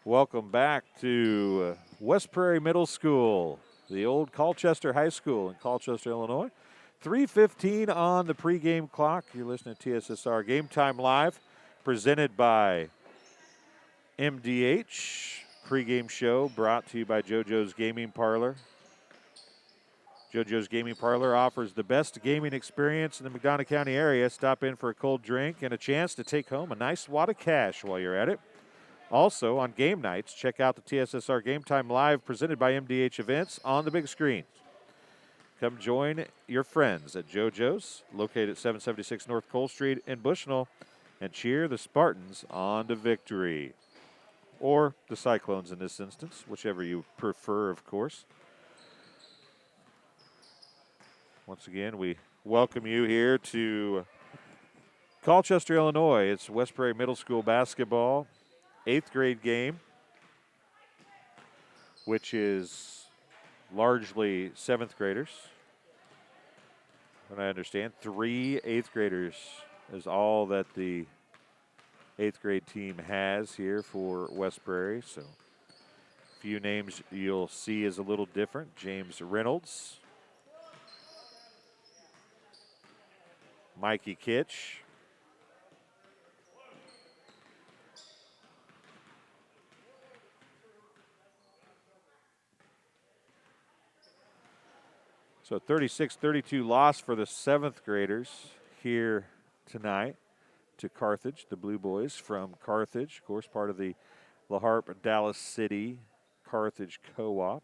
Welcome back to West Prairie Middle School, the old Colchester High School in Colchester, Illinois. 3:15 on the pregame clock. You're listening to TSSR Game Time Live, presented by MDH. Pregame show brought to you by JoJo's Gaming Parlor. JoJo's Gaming Parlor offers the best gaming experience in the McDonough County area. Stop in for a cold drink and a chance to take home a nice wad of cash while you're at it. Also, on game nights, check out the TSSR Game Time Live presented by MDH Events on the big screens. Come join your friends at JoJo's, located at 776 North Cole Street in Bushnell, and cheer the Spartans on to victory. Or the Cyclones in this instance, whichever you prefer, of course. Once again, we welcome you here to Colchester, Illinois. It's West Prairie Middle School basketball, 8th grade game, which is largely 7th graders. And I understand 3 8th graders is all that the 8th grade team has here for West Prairie. So a few names you'll see is a little different. James Reynolds, Mikey Kitch, so 36-32 loss for the 7th graders here tonight to Carthage, the Blue Boys from Carthage, of course, part of the LaHarpe Dallas City Carthage Co-op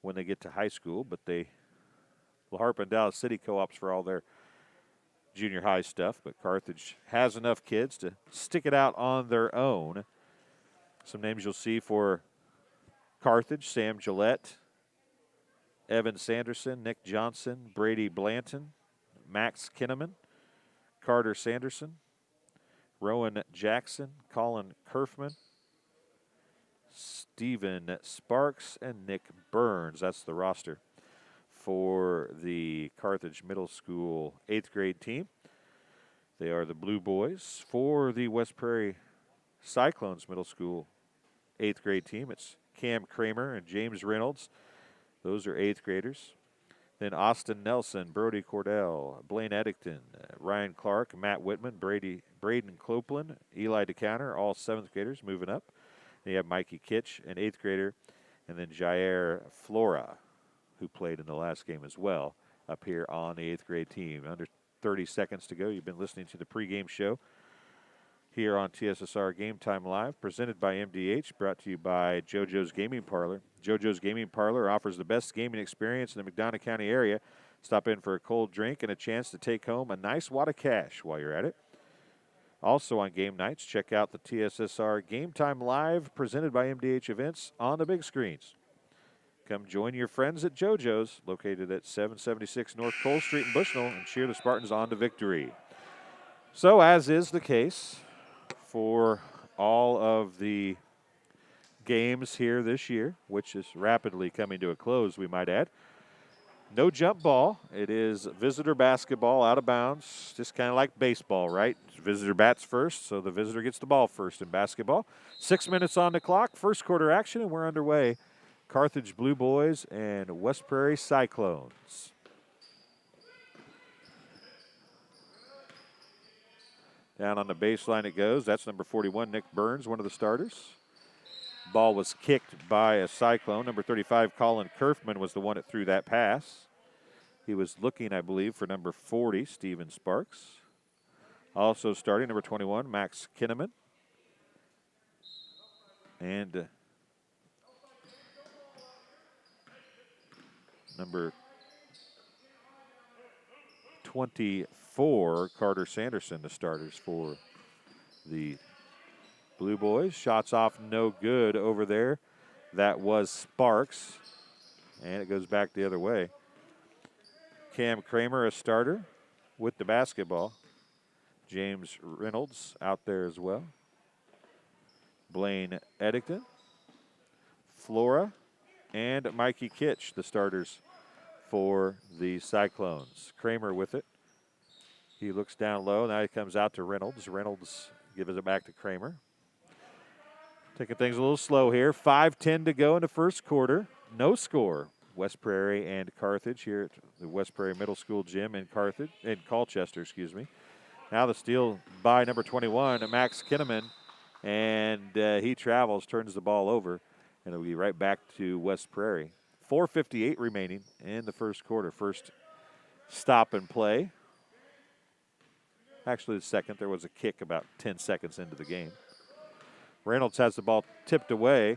when they get to high school, but LaHarpe and Dallas City co-ops for all their junior high stuff, but Carthage has enough kids to stick it out on their own. Some names you'll see for Carthage: Sam Gillette, Evan Sanderson, Nick Johnson, Brady Blanton, Max Kinneman, Carter Sanderson, Rowan Jackson, Colin Kerfman, Stephen Sparks, and Nick Burns. That's the roster for the Carthage Middle School 8th grade team. They are the Blue Boys. For the West Prairie Cyclones Middle School 8th grade team, it's Cam Kramer and James Reynolds. Those are 8th graders. Then Austin Nelson, Brody Cordell, Blaine Eddington, Ryan Clark, Matt Whitman, Braden Clopeland, Eli DeCounter, all 7th graders moving up. Then you have Mikey Kitch, an 8th grader, and then Jair Flora, who played in the last game as well, up here on the 8th grade team. Under 30 seconds to go. You've been listening to the pregame show here on TSSR Game Time Live, presented by MDH, brought to you by JoJo's Gaming Parlor. JoJo's Gaming Parlor offers the best gaming experience in the McDonough County area. Stop in for a cold drink and a chance to take home a nice wad of cash while you're at it. Also on game nights, check out the TSSR Game Time Live, presented by MDH Events on the big screens. Come join your friends at JoJo's, located at 776 North Cole Street in Bushnell, and cheer the Spartans on to victory. So, as is the case for all of the games here this year, which is rapidly coming to a close, we might add, no jump ball. It is visitor basketball out of bounds, just kind of like baseball, right? Visitor bats first, so the visitor gets the ball first in basketball. 6 minutes on the clock, first quarter action, and we're underway. Carthage Blue Boys and West Prairie Cyclones. Down on the baseline it goes. That's number 41, Nick Burns, one of the starters. Ball was kicked by a Cyclone. Number 35, Colin Kerfman, was the one that threw that pass. He was looking, I believe, for number 40, Steven Sparks. Also starting, number 21, Max Kinneman. And number 24, Carter Sanderson, the starters for the Blue Boys. Shots off no good over there. That was Sparks. And it goes back the other way. Cam Kramer, a starter with the basketball. James Reynolds out there as well. Blaine Eddington, Flora, and Mikey Kitch, the starters for the Cyclones. Kramer with it. He looks down low. Now he comes out to Reynolds. Reynolds gives it back to Kramer. Taking things a little slow here. 5:10 to go in the first quarter. No score. West Prairie and Carthage here at the West Prairie Middle School gym in Colchester, excuse me. Now the steal by number 21, Max Kinneman, and he travels, turns the ball over, and it'll be right back to West Prairie. 4:58 remaining in the first quarter. First stop and play. Actually, the second. There was a kick about 10 seconds into the game. Reynolds has the ball tipped away.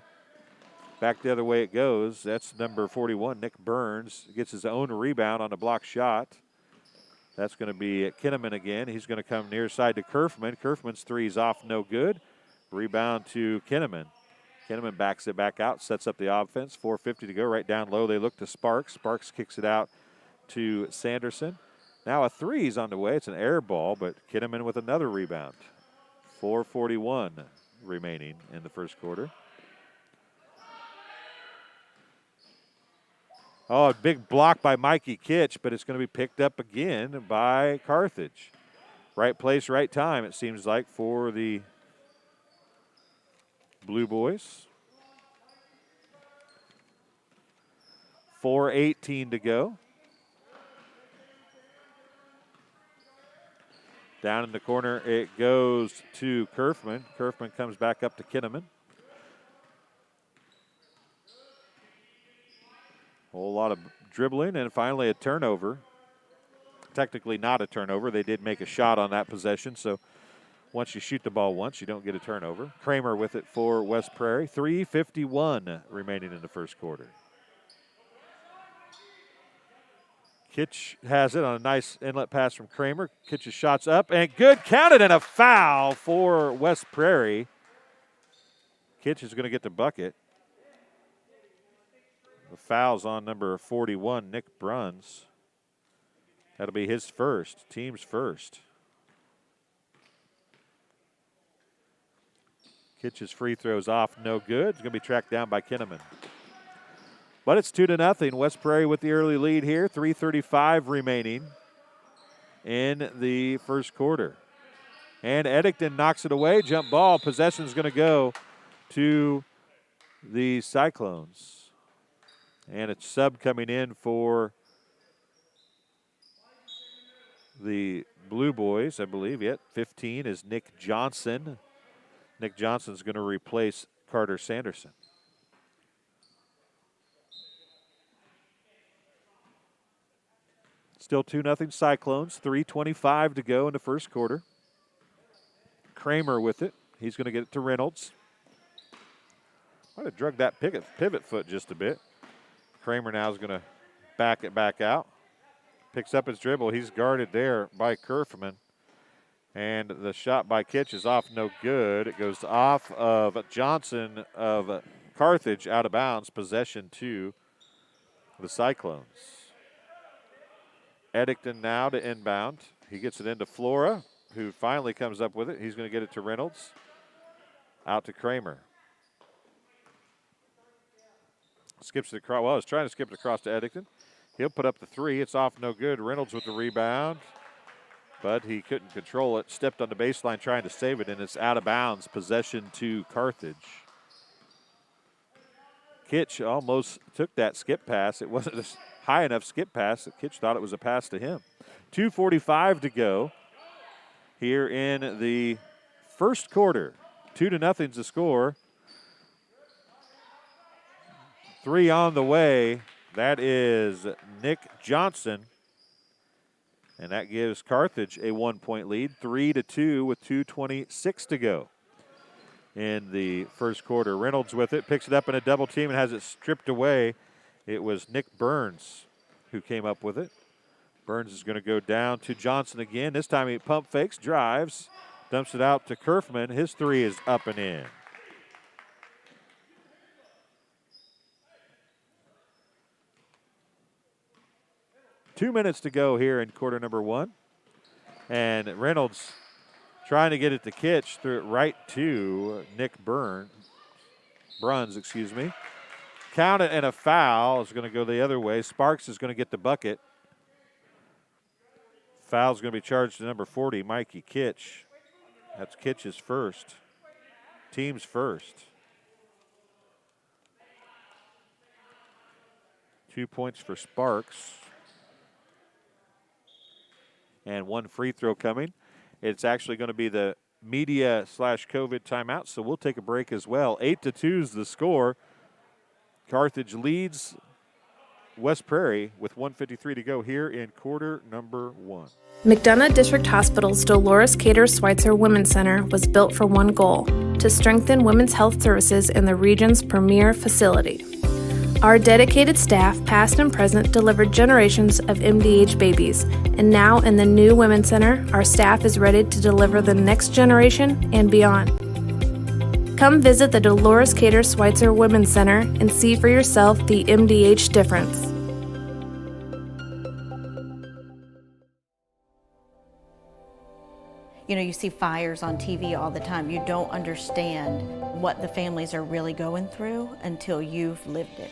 Back the other way it goes. That's number 41, Nick Burns. Gets his own rebound on a block shot. That's going to be Kinneman again. He's going to come near side to Kerfman. Kerfman's three's off, no good. Rebound to Kinneman. Kinneman backs it back out, sets up the offense. 4:50 to go. Right down low, they look to Sparks. Sparks kicks it out to Sanderson. Now a three's on the way. It's an air ball, but Kinneman with another rebound. 4:41 remaining in the first quarter. Oh, a big block by Mikey Kitch, but it's going to be picked up again by Carthage. Right place, right time, it seems like, for the Blue Boys. 4:18 to go. Down in the corner, it goes to Kerfman. Kerfman comes back up to Kinneman. Whole lot of dribbling, and finally a turnover. Technically not a turnover. They did make a shot on that possession, so once you shoot the ball once, you don't get a turnover. Kramer with it for West Prairie. 3:51 remaining in the first quarter. Kitch has it on a nice inlet pass from Kramer. Kitch's shot's up, and good, counted, and a foul for West Prairie. Kitch is going to get the bucket. The foul's on number 41, Nick Bruns. That'll be his first, team's first. Kitch's free throw's off, no good. It's going to be tracked down by Kinneman. But it's 2-0. West Prairie with the early lead here. 3:35 remaining in the first quarter. And Eddington knocks it away. Jump ball. Possession's going to go to the Cyclones. And it's sub coming in for the Blue Boys, I believe. Yet 15 is Nick Johnson. Nick Johnson's going to replace Carter Sanderson. Still 2-0 Cyclones. 3:25 to go in the first quarter. Kramer with it. He's going to get it to Reynolds. Might have drugged that pivot foot just a bit. Kramer now is going to back it back out. Picks up his dribble. He's guarded there by Kerfman. And the shot by Kitch is off, no good. It goes off of Johnson of Carthage, out of bounds. Possession to the Cyclones. Eddington now to inbound. He gets it into Flora, who finally comes up with it. He's going to get it to Reynolds. Out to Kramer. Skips it across. Well, he's trying to skip it across to Eddington. He'll put up the three. It's off, no good. Reynolds with the rebound, but he couldn't control it. Stepped on the baseline trying to save it, and it's out of bounds. Possession to Carthage. Kitch almost took that skip pass. It wasn't a high enough skip pass that Kitch thought it was a pass to him. 2:45 to go here in the first quarter. 2-0's the score. 3 on the way. That is Nick Johnson. And that gives Carthage a 1-point lead. 3-2 with 2:26 to go in the first quarter. Reynolds with it. Picks it up in a double team and has it stripped away. It was Nick Burns who came up with it. Burns is going to go down to Johnson again. This time he pump fakes, drives, dumps it out to Kerfman. His three is up and in. Two minutes to go here in quarter number one. And Reynolds trying to get it to Kitch, threw it right to Nick Bruns. Count it, and a foul is going to go the other way. Sparks is going to get the bucket. Foul's going to be charged to number 40, Mikey Kitch. That's Kitch's first. Team's first. 2 points for Sparks. And 1 free throw coming. It's actually going to be the media/COVID timeout, so we'll take a break as well. 8-2 is the score. Carthage leads West Prairie with 1:53 to go here in quarter number 1. McDonough District Hospital's Dolores Cater Schweitzer Women's Center was built for one goal: to strengthen women's health services in the region's premier facility. Our dedicated staff, past and present, delivered generations of MDH babies, and now in the new Women's Center, our staff is ready to deliver the next generation and beyond. Come visit the Dolores Cater Schweitzer Women's Center and see for yourself the MDH difference. You know, you see fires on TV all the time. You don't understand what the families are really going through until you've lived it.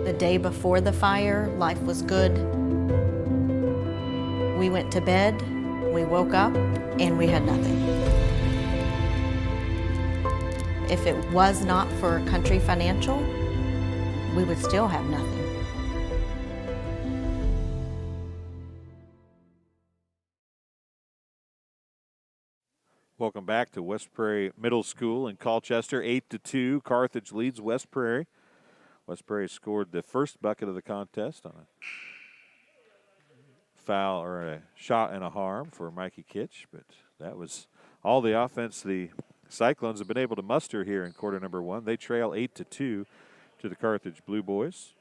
The day before the fire, life was good. We went to bed, we woke up, and we had nothing. If it was not for Country Financial, we would still have nothing. Welcome back to West Prairie Middle School in Colchester. 8-2, Carthage leads West Prairie. West Prairie scored the first bucket of the contest on a foul or a shot and a harm for Mikey Kitch, but that was all the offense the Cyclones have been able to muster here in quarter number 1. They trail 8-2 to the Carthage Blue Boys.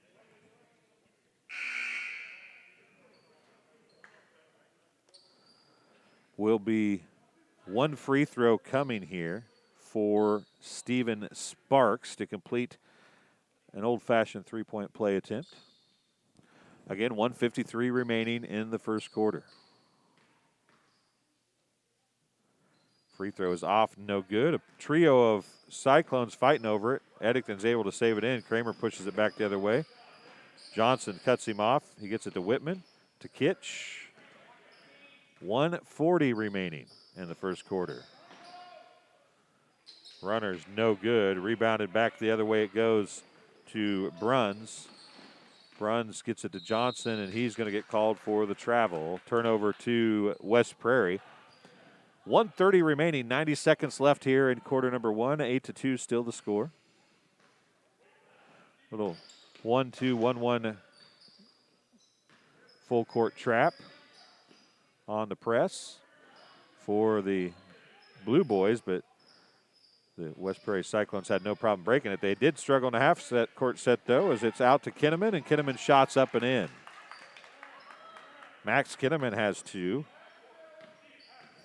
Will be 1 free throw coming here for Stephen Sparks to complete an old-fashioned three-point play attempt. Again, 1:53 remaining in the first quarter. Free throw is off, no good. A trio of Cyclones fighting over it. Eddington's able to save it in. Kramer pushes it back the other way. Johnson cuts him off. He gets it to Whitman, to Kitch. 1:40 remaining in the first quarter. Runner's no good. Rebounded back the other way it goes to Bruns. Bruns gets it to Johnson, and he's going to get called for the travel. Turnover to West Prairie. 1:30 remaining, 90 seconds left here in quarter number 1. 8-2 still the score. Little 1-2-1-1 full court trap on the press for the Blue Boys, but the West Prairie Cyclones had no problem breaking it. They did struggle in the court set, though, as it's out to Kinnaman, and Kinnaman shots up and in. Max Kinnaman has 2,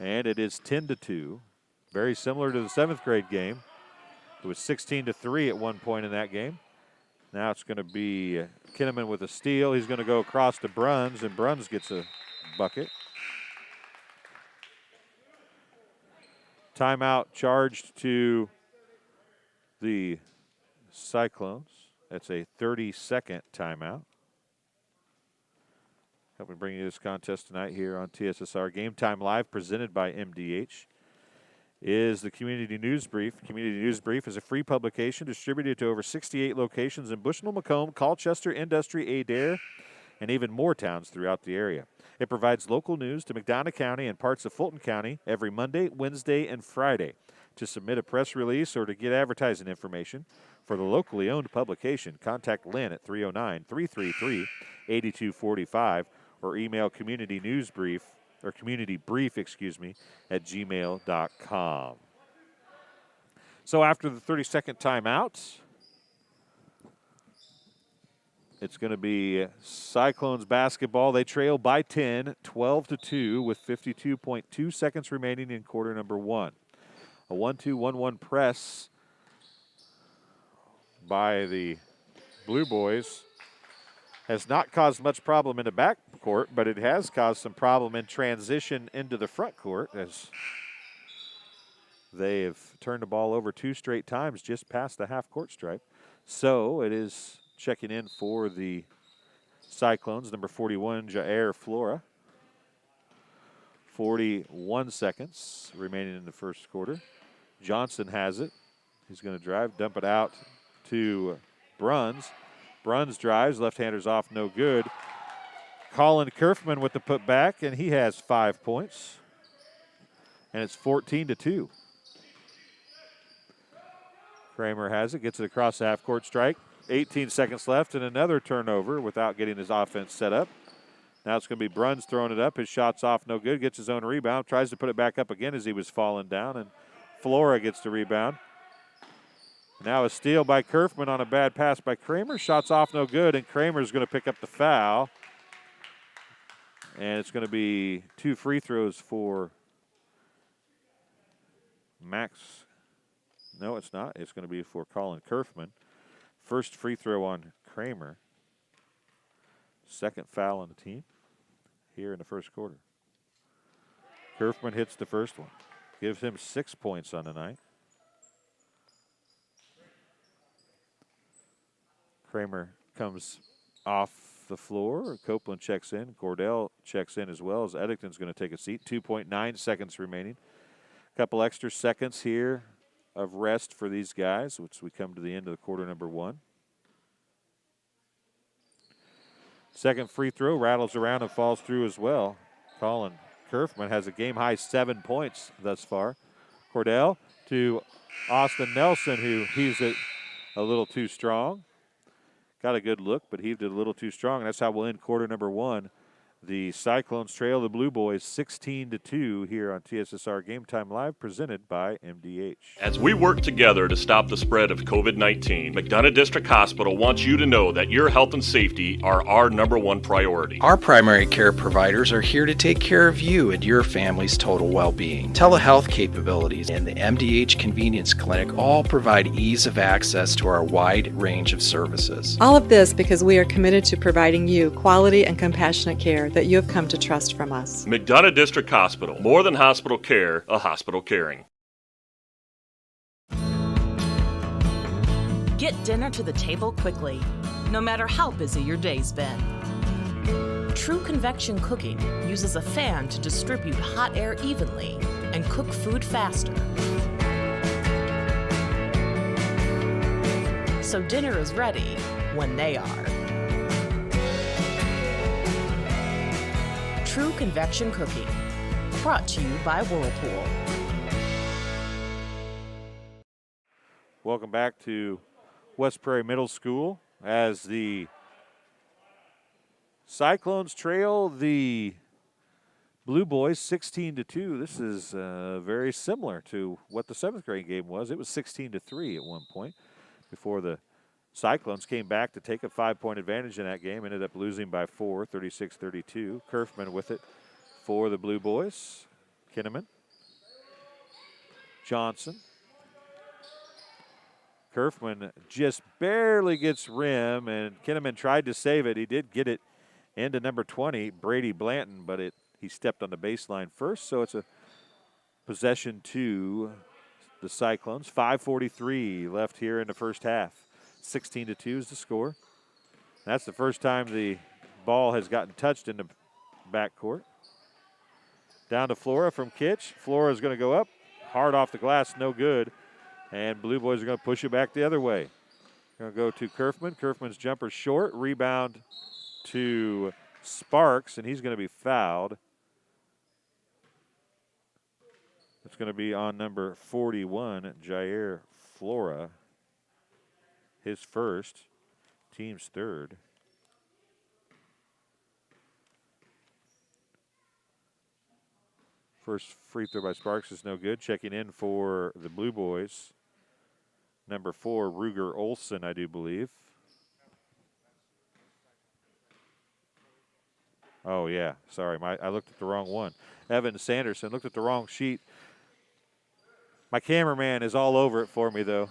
and it is 10-2. Very similar to the 7th grade game. It was 16-3 at one point in that game. Now it's going to be Kinnaman with a steal. He's going to go across to Bruns, and Bruns gets a bucket. Timeout charged to the Cyclones. That's a 30-second timeout. Helping bring you this contest tonight here on TSSR Game Time Live, presented by MDH, is the Community News Brief. Community News Brief is a free publication distributed to over 68 locations in Bushnell, Macomb, Colchester, Industry, Adair, and even more towns throughout the area. It provides local news to McDonough County and parts of Fulton County every Monday, Wednesday, and Friday. To submit a press release or to get advertising information for the locally owned publication, contact Lynn at 309-333-8245 or email communitybrief at gmail.com. So after the 30-second timeout, it's going to be Cyclones basketball. They trail by 10, 12-2, with 52.2 seconds remaining in quarter number 1. A 1-2-1-1 press by the Blue Boys has not caused much problem in the backcourt, but it has caused some problem in transition into the front court, as they have turned the ball over 2 straight times just past the half-court stripe. So it is checking in for the Cyclones, number 41, Jair Flora. 41 seconds remaining in the first quarter. Johnson has it. He's going to drive, dump it out to Bruns. Bruns drives, left-hander's off, no good. Colin Kerfman with the putback, and he has 5 points. And it's 14-2. Kramer has it, gets it across the half-court strike. 18 seconds left, and another turnover without getting his offense set up. Now it's going to be Bruns throwing it up. His shot's off, no good. Gets his own rebound. Tries to put it back up again as he was falling down, and Flora gets the rebound. Now a steal by Kerfman on a bad pass by Kramer. Shot's off, no good, and Kramer's going to pick up the foul. And it's going to be 2 free throws for Max. No, it's not. It's going to be for Colin Kerfman. First free throw on Kramer. Second foul on the team here in the first quarter. Kerfman hits the first one. Gives him 6 points on the night. Kramer comes off the floor. Copeland checks in. Cordell checks in as well as Eddington's going to take a seat. 2.9 seconds remaining. A couple extra seconds here of rest for these guys, which we come to the end of the quarter number 1. Second free throw rattles around and falls through as well. Colin Kerfman has a game-high 7 points thus far. Cordell to Austin Nelson, who heaves it a little too strong. Got a good look, but heaved it a little too strong. And that's how we'll end quarter number 1. The Cyclones trail the Blue Boys 16-2 here on TSSR Game Time Live, presented by MDH. As we work together to stop the spread of COVID-19, McDonough District Hospital wants you to know that your health and safety are our #1 priority. Our primary care providers are here to take care of you and your family's total well-being. Telehealth capabilities and the MDH Convenience Clinic all provide ease of access to our wide range of services. All of this because we are committed to providing you quality and compassionate care that you have come to trust from us. McDonough District Hospital. More than hospital care, a hospital caring. Get dinner to the table quickly, no matter how busy your day's been. True Convection Cooking uses a fan to distribute hot air evenly and cook food faster. So dinner is ready when they are. True Convection Cooking, brought to you by Whirlpool. Welcome back to West Prairie Middle School as the Cyclones trail the Blue Boys 16-2. This is very similar to what the 7th grade game was. It was 16-3 at one point before the Cyclones came back to take a 5-point advantage in that game, ended up losing by 4, 36-32. Kerfman with it for the Blue Boys. Kinnaman. Johnson. Kerfman just barely gets rim, and Kinnaman tried to save it. He did get it into number 20, Brady Blanton, but he stepped on the baseline first, so it's a possession to the Cyclones. 5:43 left here in the first half. 16-2 is the score. That's the first time the ball has gotten touched in the backcourt. Down to Flora from Kitch. Flora is going to go up. Hard off the glass, no good. And Blue Boys are going to push it back the other way. Going to go to Kerfman. Kerfman's jumper short. Rebound to Sparks, and he's going to be fouled. It's going to be on number 41, Jair Flora. His first, team's third. First free throw by Sparks is no good. Checking in for the Blue Boys, number 4, Ruger Olson, I do believe. Oh, yeah, sorry, I looked at the wrong one. Evan Sanderson, looked at the wrong sheet. My cameraman is all over it for me, though.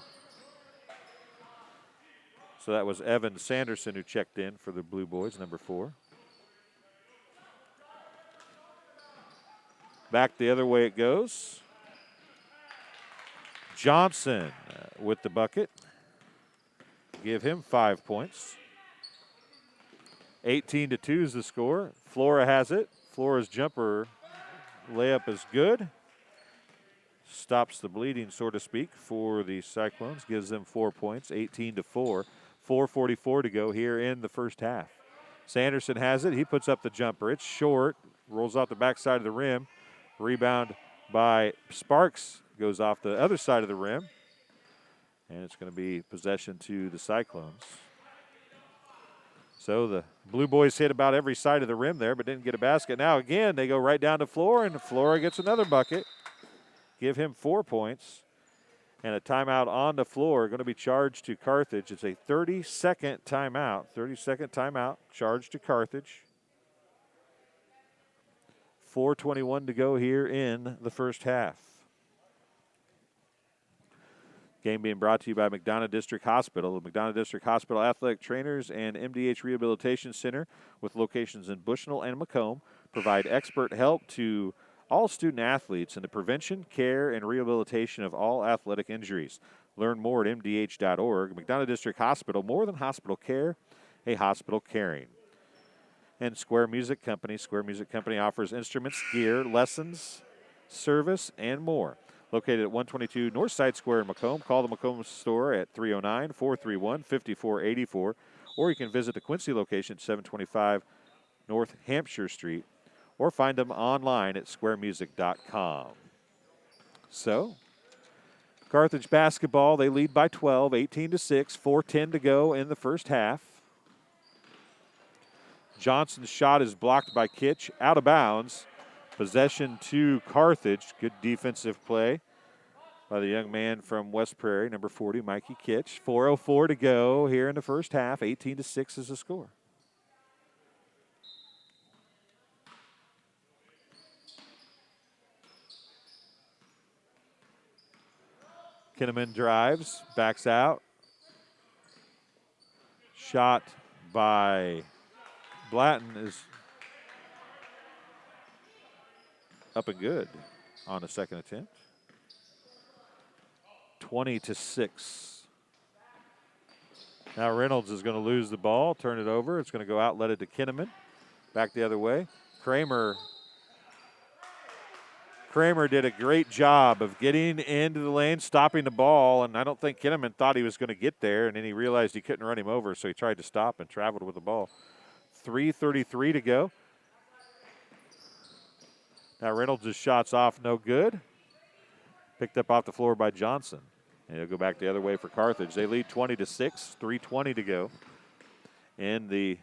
So that was Evan Sanderson who checked in for the Blue Boys, number 4. Back the other way it goes. Johnson with the bucket. Give him 5 points. 18-2 is the score. Flora has it. Flora's jumper layup is good. Stops the bleeding, so to speak, for the Cyclones. Gives them 4 points, 18-4. 4:44 to go here in the first half. Sanderson has it. He puts up the jumper. It's short. Rolls off the backside of the rim. Rebound by Sparks. Goes off the other side of the rim. And it's going to be possession to the Cyclones. So the Blue Boys hit about every side of the rim there, but didn't get a basket. Now again, they go right down to Flora, and Flora gets another bucket. Give him 4 points. And a timeout on the floor going to be charged to Carthage. It's a 30-second timeout. 30-second timeout charged to Carthage. 4:21 to go here in the first half. Game being brought to you by McDonough District Hospital. The McDonough District Hospital Athletic Trainers and MDH Rehabilitation Center, with locations in Bushnell and Macomb, provide expert help to all student athletes in the prevention, care, and rehabilitation of all athletic injuries. Learn more at mdh.org. McDonough District Hospital, more than hospital care, a hospital caring. And Square Music Company. Square Music Company offers instruments, gear, lessons, service, and more. Located at 122 Northside Square in Macomb. Call the Macomb store at 309-431-5484, or you can visit the Quincy location at 725 North Hampshire Street, or find them online at squaremusic.com. So, Carthage basketball, they lead by 12, 18-6, 4:10 to go in the first half. Johnson's shot is blocked by Kitch, out of bounds. Possession to Carthage. Good defensive play by the young man from West Prairie, number 40, Mikey Kitch. 4:04 to go here in the first half. 18-6 is the score. Kinnaman drives, backs out. Shot by Blatton is up and good on the second attempt. 20-6. Now Reynolds is going to lose the ball, turn it over. It's going to go out, let it to Kinnaman. Back the other way. Kramer did a great job of getting into the lane, stopping the ball, and I don't think Kinnaman thought he was going to get there, and then he realized he couldn't run him over, so he tried to stop and traveled with the ball. 3:33 to go. Now Reynolds' shot's off, no good. Picked up off the floor by Johnson. And he'll go back the other way for Carthage. They lead 20-6, 3:20 to go. And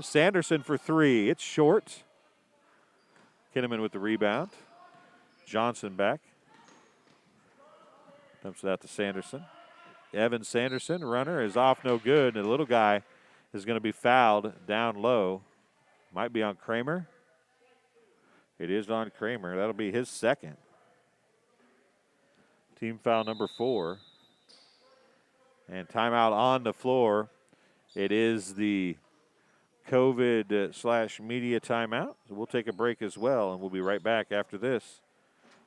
Sanderson for three. It's short. Kinnaman with the rebound. Johnson back. Dumps it out to Sanderson. Evan Sanderson, runner, is off, no good. And the little guy is going to be fouled down low. Might be on Kramer. It is on Kramer. That'll be his second. Team foul number 4. And timeout on the floor. It is the COVID/media timeout. So we'll take a break as well, and we'll be right back after this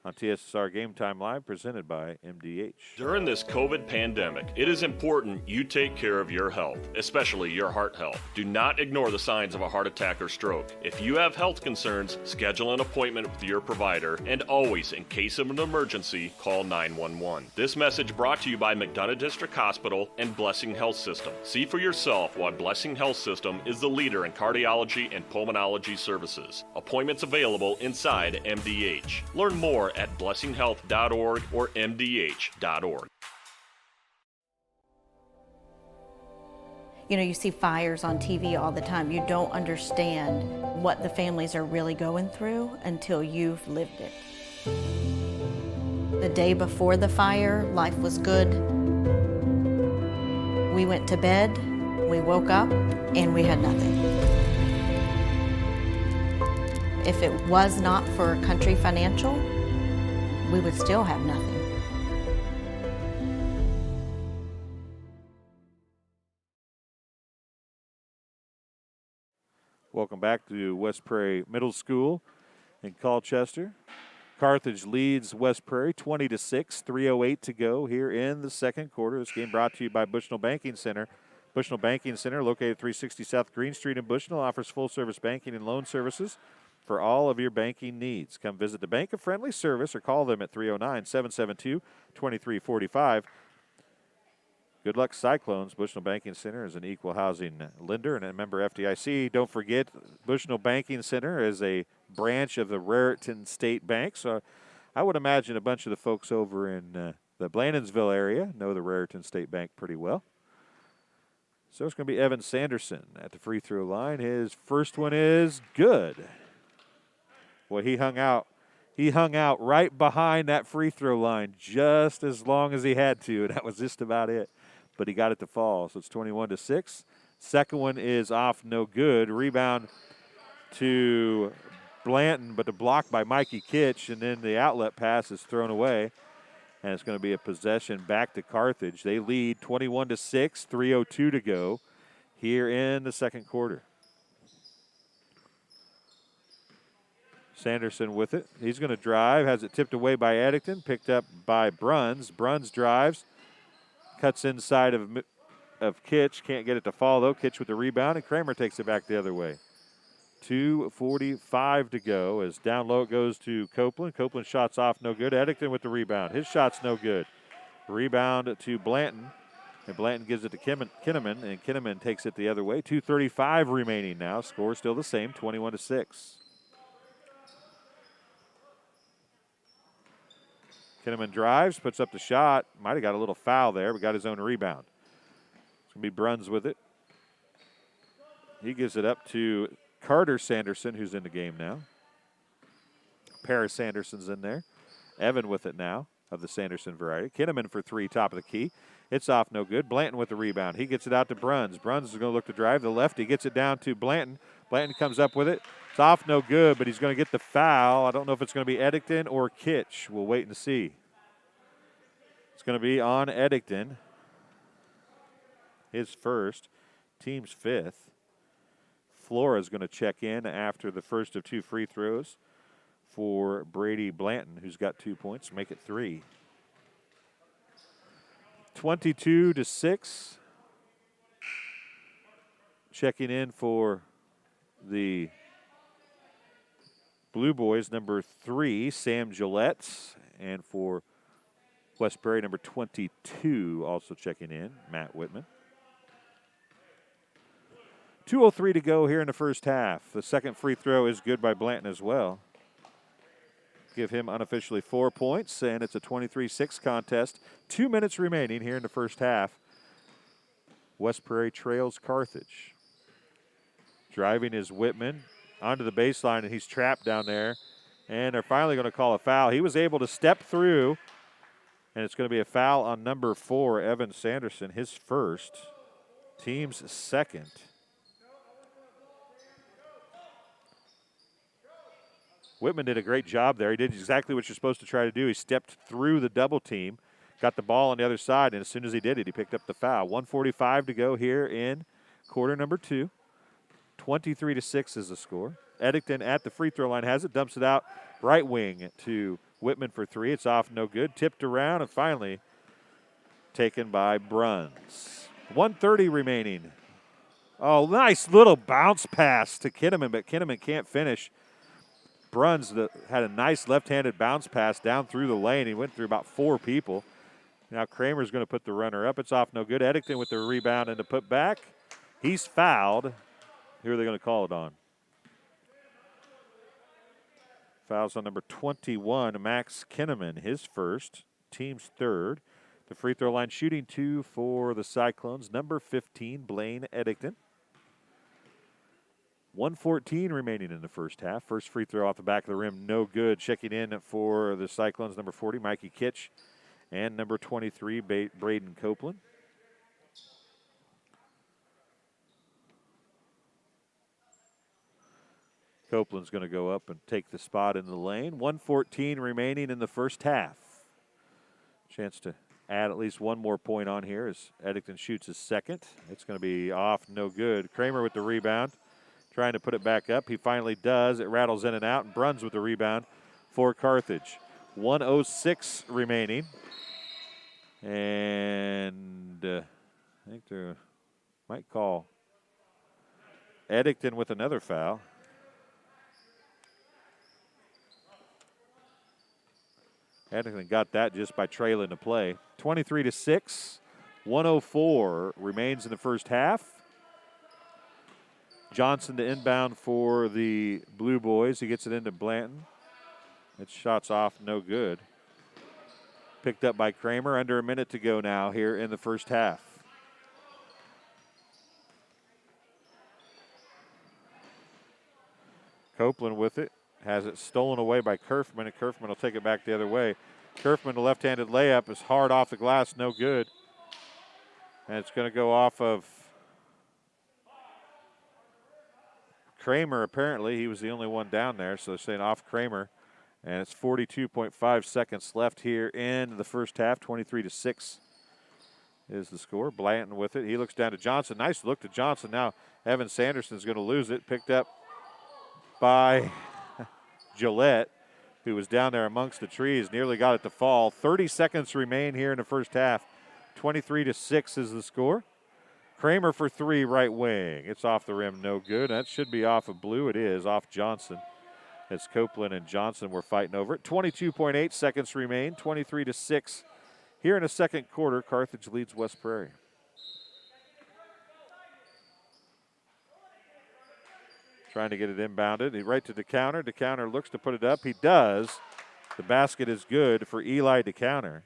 on TSSR Game Time Live, presented by MDH. During this COVID pandemic, it is important you take care of your health, especially your heart health. Do not ignore the signs of a heart attack or stroke. If you have health concerns, schedule an appointment with your provider, and always, in case of an emergency, call 911. This message brought to you by McDonough District Hospital and Blessing Health System. See for yourself why Blessing Health System is the leader in cardiology and pulmonology services. Appointments available inside MDH. Learn more at blessinghealth.org or mdh.org. You know, you see fires on TV all the time. You don't understand what the families are really going through until you've lived it. The day before the fire, life was good. We went to bed, we woke up, and we had nothing. If it was not for Country Financial, we would still have nothing. Welcome back to West Prairie Middle School in Colchester. Carthage leads West Prairie 20-6, 3:08 to go here in the second quarter. This game brought to you by Bushnell Banking Center. Bushnell Banking Center, located at 360 South Green Street in Bushnell, offers full-service banking and loan services for all of your banking needs. Come visit the bank of friendly service or call them at 309-772-2345. Good luck, Cyclones. Bushnell Banking Center is an equal housing lender and a member FDIC. Don't forget, Bushnell Banking Center is a branch of the Raritan State Bank. So I would imagine a bunch of the folks over in the Blandonsville area know the Raritan State Bank pretty well. So it's going to be Evan Sanderson at the free throw line. His first one is good. Well, he hung out right behind that free throw line just as long as he had to, and that was just about it. But he got it to fall, so it's 21-6. Second one is off, no good. Rebound to Blanton, but the block by Mikey Kitch, and then the outlet pass is thrown away, and it's going to be a possession back to Carthage. They lead 21-6, 3:02 to go here in the second quarter. Sanderson with it. He's going to drive, has it tipped away by Eddington, picked up by Bruns. Bruns drives, cuts inside of Kitch, can't get it to fall though. Kitch with the rebound, and Kramer takes it back the other way. 2:45 to go as down low it goes to Copeland. Copeland shots off, no good. Eddington with the rebound. His shot's no good. Rebound to Blanton, and Blanton gives it to Kinnaman, and Kinnaman takes it the other way. 2:35 remaining now. Score still the same, 21-6. Kinnaman drives, puts up the shot. Might have got a little foul there, but got his own rebound. It's going to be Bruns with it. He gives it up to Carter Sanderson, who's in the game now. Paris Sanderson's in there. Evan with it now, of the Sanderson variety. Kinnaman for three, top of the key. It's off, no good. Blanton with the rebound. He gets it out to Bruns. Bruns is going to look to drive. The lefty gets it down to Blanton. Blanton comes up with it. It's off, no good, but he's going to get the foul. I don't know if it's going to be Eddington or Kitch. We'll wait and see. It's going to be on Eddington. His first, team's fifth. Flora's going to check in after the first of two free throws for Brady Blanton, who's got 2 points. Make it three. 22-6. Checking in for the Blue Boys, number 3, Sam Gillette. And for West Prairie, number 22, also checking in, Matt Whitman. 2:03 to go here in the first half. The second free throw is good by Blanton as well. Give him unofficially 4 points, and it's a 23-6 contest. 2 minutes remaining here in the first half. West Prairie trails Carthage. Driving is Whitman onto the baseline, and he's trapped down there. And they're finally going to call a foul. He was able to step through, and it's going to be a foul on number 4, Evan Sanderson, his first, team's second. Whitman did a great job there. He did exactly what you're supposed to try to do. He stepped through the double team, got the ball on the other side, and as soon as he did it, he picked up the foul. 1:45 to go here in quarter number 2. 23-6 is the score. Eddington at the free throw line has it, dumps it out right wing to Whitman for three. It's off, no good. Tipped around, and finally taken by Bruns. 1:30 remaining. Oh, nice little bounce pass to Kinnaman, but Kinnaman can't finish. Bruns had a nice left-handed bounce pass down through the lane. He went through about 4 people. Now Kramer's going to put the runner up. It's off, no good. Eddington with the rebound and the putback. He's fouled. Who are they going to call it on? Fouls on number 21, Max Kinnaman, his first, team's third. The free throw line shooting 2 for the Cyclones, number 15, Blaine Eddington. 1:14 remaining in the first half. First free throw off the back of the rim, no good. Checking in for the Cyclones, number 40, Mikey Kitch, and number 23, Braden Copeland. Copeland's going to go up and take the spot in the lane. 1:14 remaining in the first half. Chance to add at least one more point on here as Eddington shoots his second. It's going to be off, no good. Kramer with the rebound, trying to put it back up. He finally does. It rattles in and out, and Bruns with the rebound for Carthage. 1:06 remaining. And I think they might call Eddington with another foul. Eddington got that just by trailing the play. 23-6. 1:04 remains in the first half. Johnson to inbound for the Blue Boys. He gets it into Blanton. That shot's off, no good. Picked up by Kramer. Under a minute to go now here in the first half. Copeland with it. Has it stolen away by Kerfman, and Kerfman will take it back the other way. Kerfman, a left-handed layup, is hard off the glass, no good. And it's going to go off of Kramer, apparently. He was the only one down there, so they're saying off Kramer. And it's 42.5 seconds left here in the first half. 23-6 is the score. Blanton with it. He looks down to Johnson. Nice look to Johnson. Now Evan Sanderson's going to lose it. Picked up by Gillette, who was down there amongst the trees. Nearly got it to fall. 30 seconds remain here in the first half. 23-6 is the score. Kramer for three, right wing. It's off the rim, no good. That should be off of Blue. It is off Johnson, as Copeland and Johnson were fighting over it. 22.8 seconds remain. 23-6 here in the second quarter. Carthage leads West Prairie. Trying to get it inbounded. Right to DeCounter. DeCounter looks to put it up. He does. The basket is good for Eli DeCounter.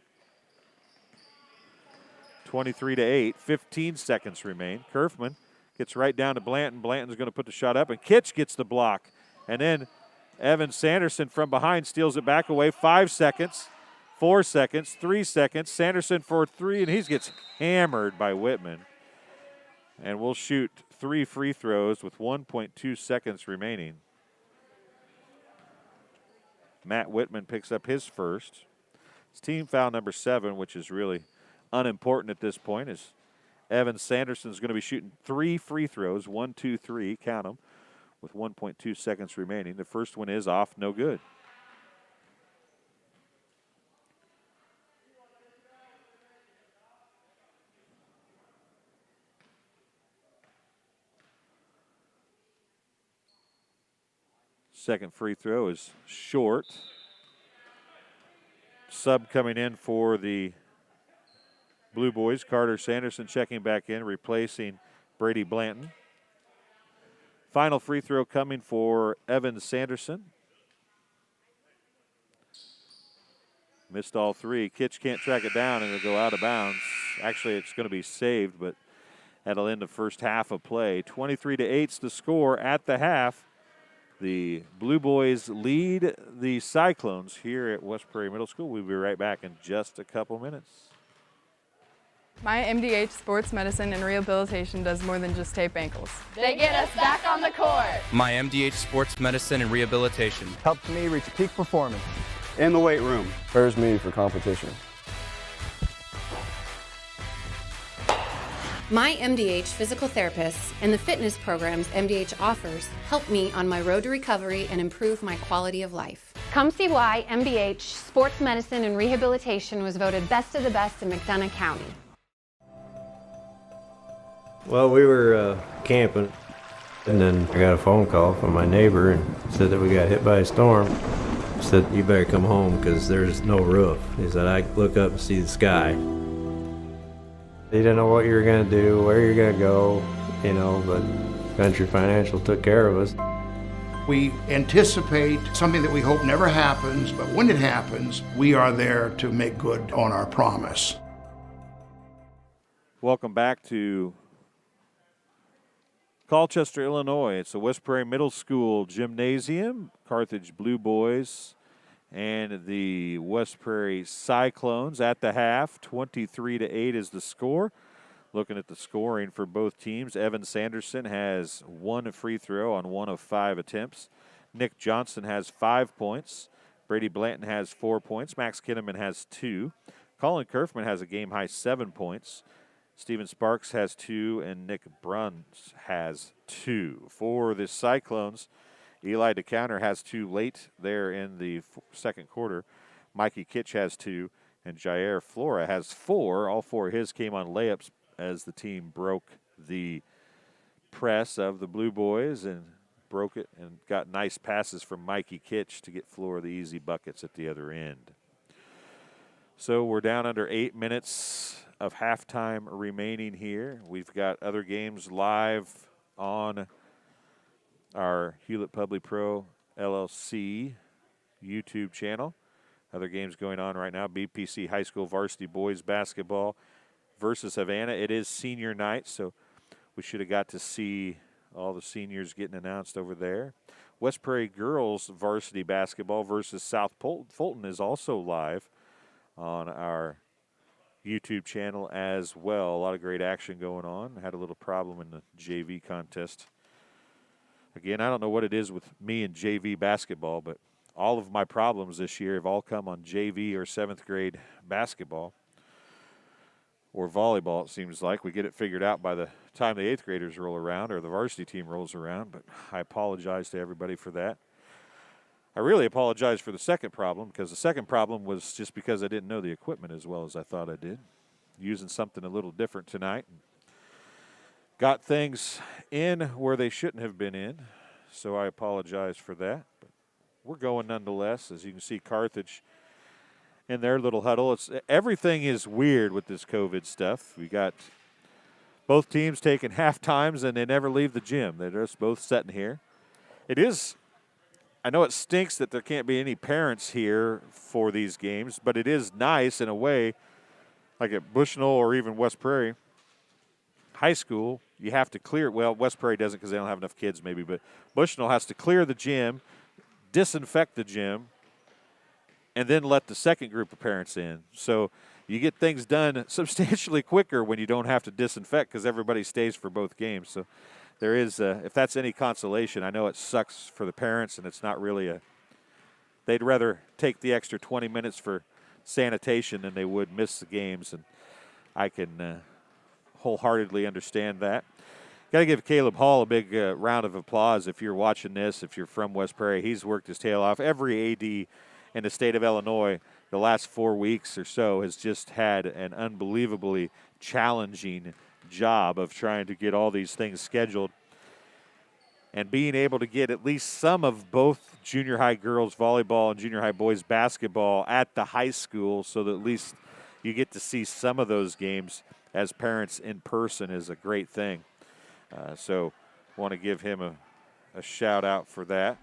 23-8. 15 seconds remain. Kerfman gets right down to Blanton. Blanton's going to put the shot up, and Kitch gets the block. And then Evan Sanderson from behind steals it back away. 5 seconds. 4 seconds. 3 seconds. Sanderson for three, and he gets hammered by Whitman. And we'll shoot 3 free throws with 1.2 seconds remaining. Matt Whitman picks up his first. It's team foul number 7, which is really unimportant at this point, as Evan Sanderson's going to be shooting 3 free throws, 1, 2, 3, count them, with 1.2 seconds remaining. The first one is off, no good. Second free throw is short. Sub coming in for the Blue Boys. Carter Sanderson checking back in, replacing Brady Blanton. Final free throw coming for Evan Sanderson. Missed all 3. Kitch can't track it down, and it'll go out of bounds. Actually, it's going to be saved, but that'll end the first half of play. 23-8's the score at the half. The Blue Boys lead the Cyclones here at West Prairie Middle School. We'll be right back in just a couple minutes. My MDH Sports Medicine and Rehabilitation does more than just tape ankles. They get us back on the court. My MDH Sports Medicine and Rehabilitation helps me reach peak performance in the weight room. Prepares me for competition. My MDH physical therapists and the fitness programs MDH offers help me on my road to recovery and improve my quality of life. Come see why MDH Sports Medicine and Rehabilitation was voted best of the best in McDonough County. Well, we were camping, and then I got a phone call from my neighbor and said that we got hit by a storm. He said, "You better come home because there's no roof." He said, "I look up and see the sky." He didn't know what you were going to do, where you're going to go, but Venture Financial took care of us. We anticipate something that we hope never happens, but when it happens, we are there to make good on our promise. Welcome back to Colchester, Illinois. It's the West Prairie Middle School Gymnasium. Carthage Blue Boys and the West Prairie Cyclones at the half. 23-8 is the score. Looking at the scoring for both teams, Evan Sanderson has 1 free throw on 1 of 5 attempts. Nick Johnson has 5 points. Brady Blanton has 4 points. Max Kinneman has 2. Colin Kerfman has a game-high 7 points. Steven Sparks has 2, and Nick Bruns has 2. For the Cyclones, Eli DeCounter has 2 late there in the second quarter. Mikey Kitch has 2, and Jair Flora has 4. All 4 of his came on layups as the team broke the press of the Blue Boys and broke it and got nice passes from Mikey Kitch to get Flora the easy buckets at the other end. So we're down under 8 minutes of halftime remaining here. We've got other games live on our Hewlett Public Pro LLC YouTube channel. Other games going on right now. BPC High School varsity boys basketball versus Havana. It is senior night, so we should have got to see all the seniors getting announced over there. West Prairie girls varsity basketball versus South Fulton is also live on our YouTube channel as well. A lot of great action going on. Had a little problem in the JV contest. Again, I don't know what it is with me and JV basketball, but all of my problems this year have all come on JV or 7th grade basketball or volleyball, it seems like. We get it figured out by the time the 8th graders roll around or the varsity team rolls around, but I apologize to everybody for that. I really apologize for the second problem, because the second problem was just because I didn't know the equipment as well as I thought I did. Using something a little different tonight. Got things in where they shouldn't have been in, so I apologize for that. But we're going nonetheless. As you can see, Carthage in their little huddle. Everything is weird with this COVID stuff. We got both teams taking half times, and they never leave the gym. They're just both sitting here. I know it stinks that there can't be any parents here for these games, but it is nice in a way, like at Bushnell or even West Prairie High School. You have to clear, well, West Prairie doesn't because they don't have enough kids maybe, but Bushnell has to clear the gym, disinfect the gym, and then let the second group of parents in. So you get things done substantially quicker when you don't have to disinfect because everybody stays for both games. So there is, if that's any consolation, I know it sucks for the parents, and it's not really they'd rather take the extra 20 minutes for sanitation than they would miss the games, and I can wholeheartedly understand that. Got to give Caleb Hall a big round of applause if you're watching this, if you're from West Prairie. He's worked his tail off. Every AD in the state of Illinois the last 4 weeks or so has just had an unbelievably challenging job of trying to get all these things scheduled and being able to get at least some of both junior high girls volleyball and junior high boys basketball at the high school so that at least you get to see some of those games as parents in person is a great thing. So want to give him a shout out for that.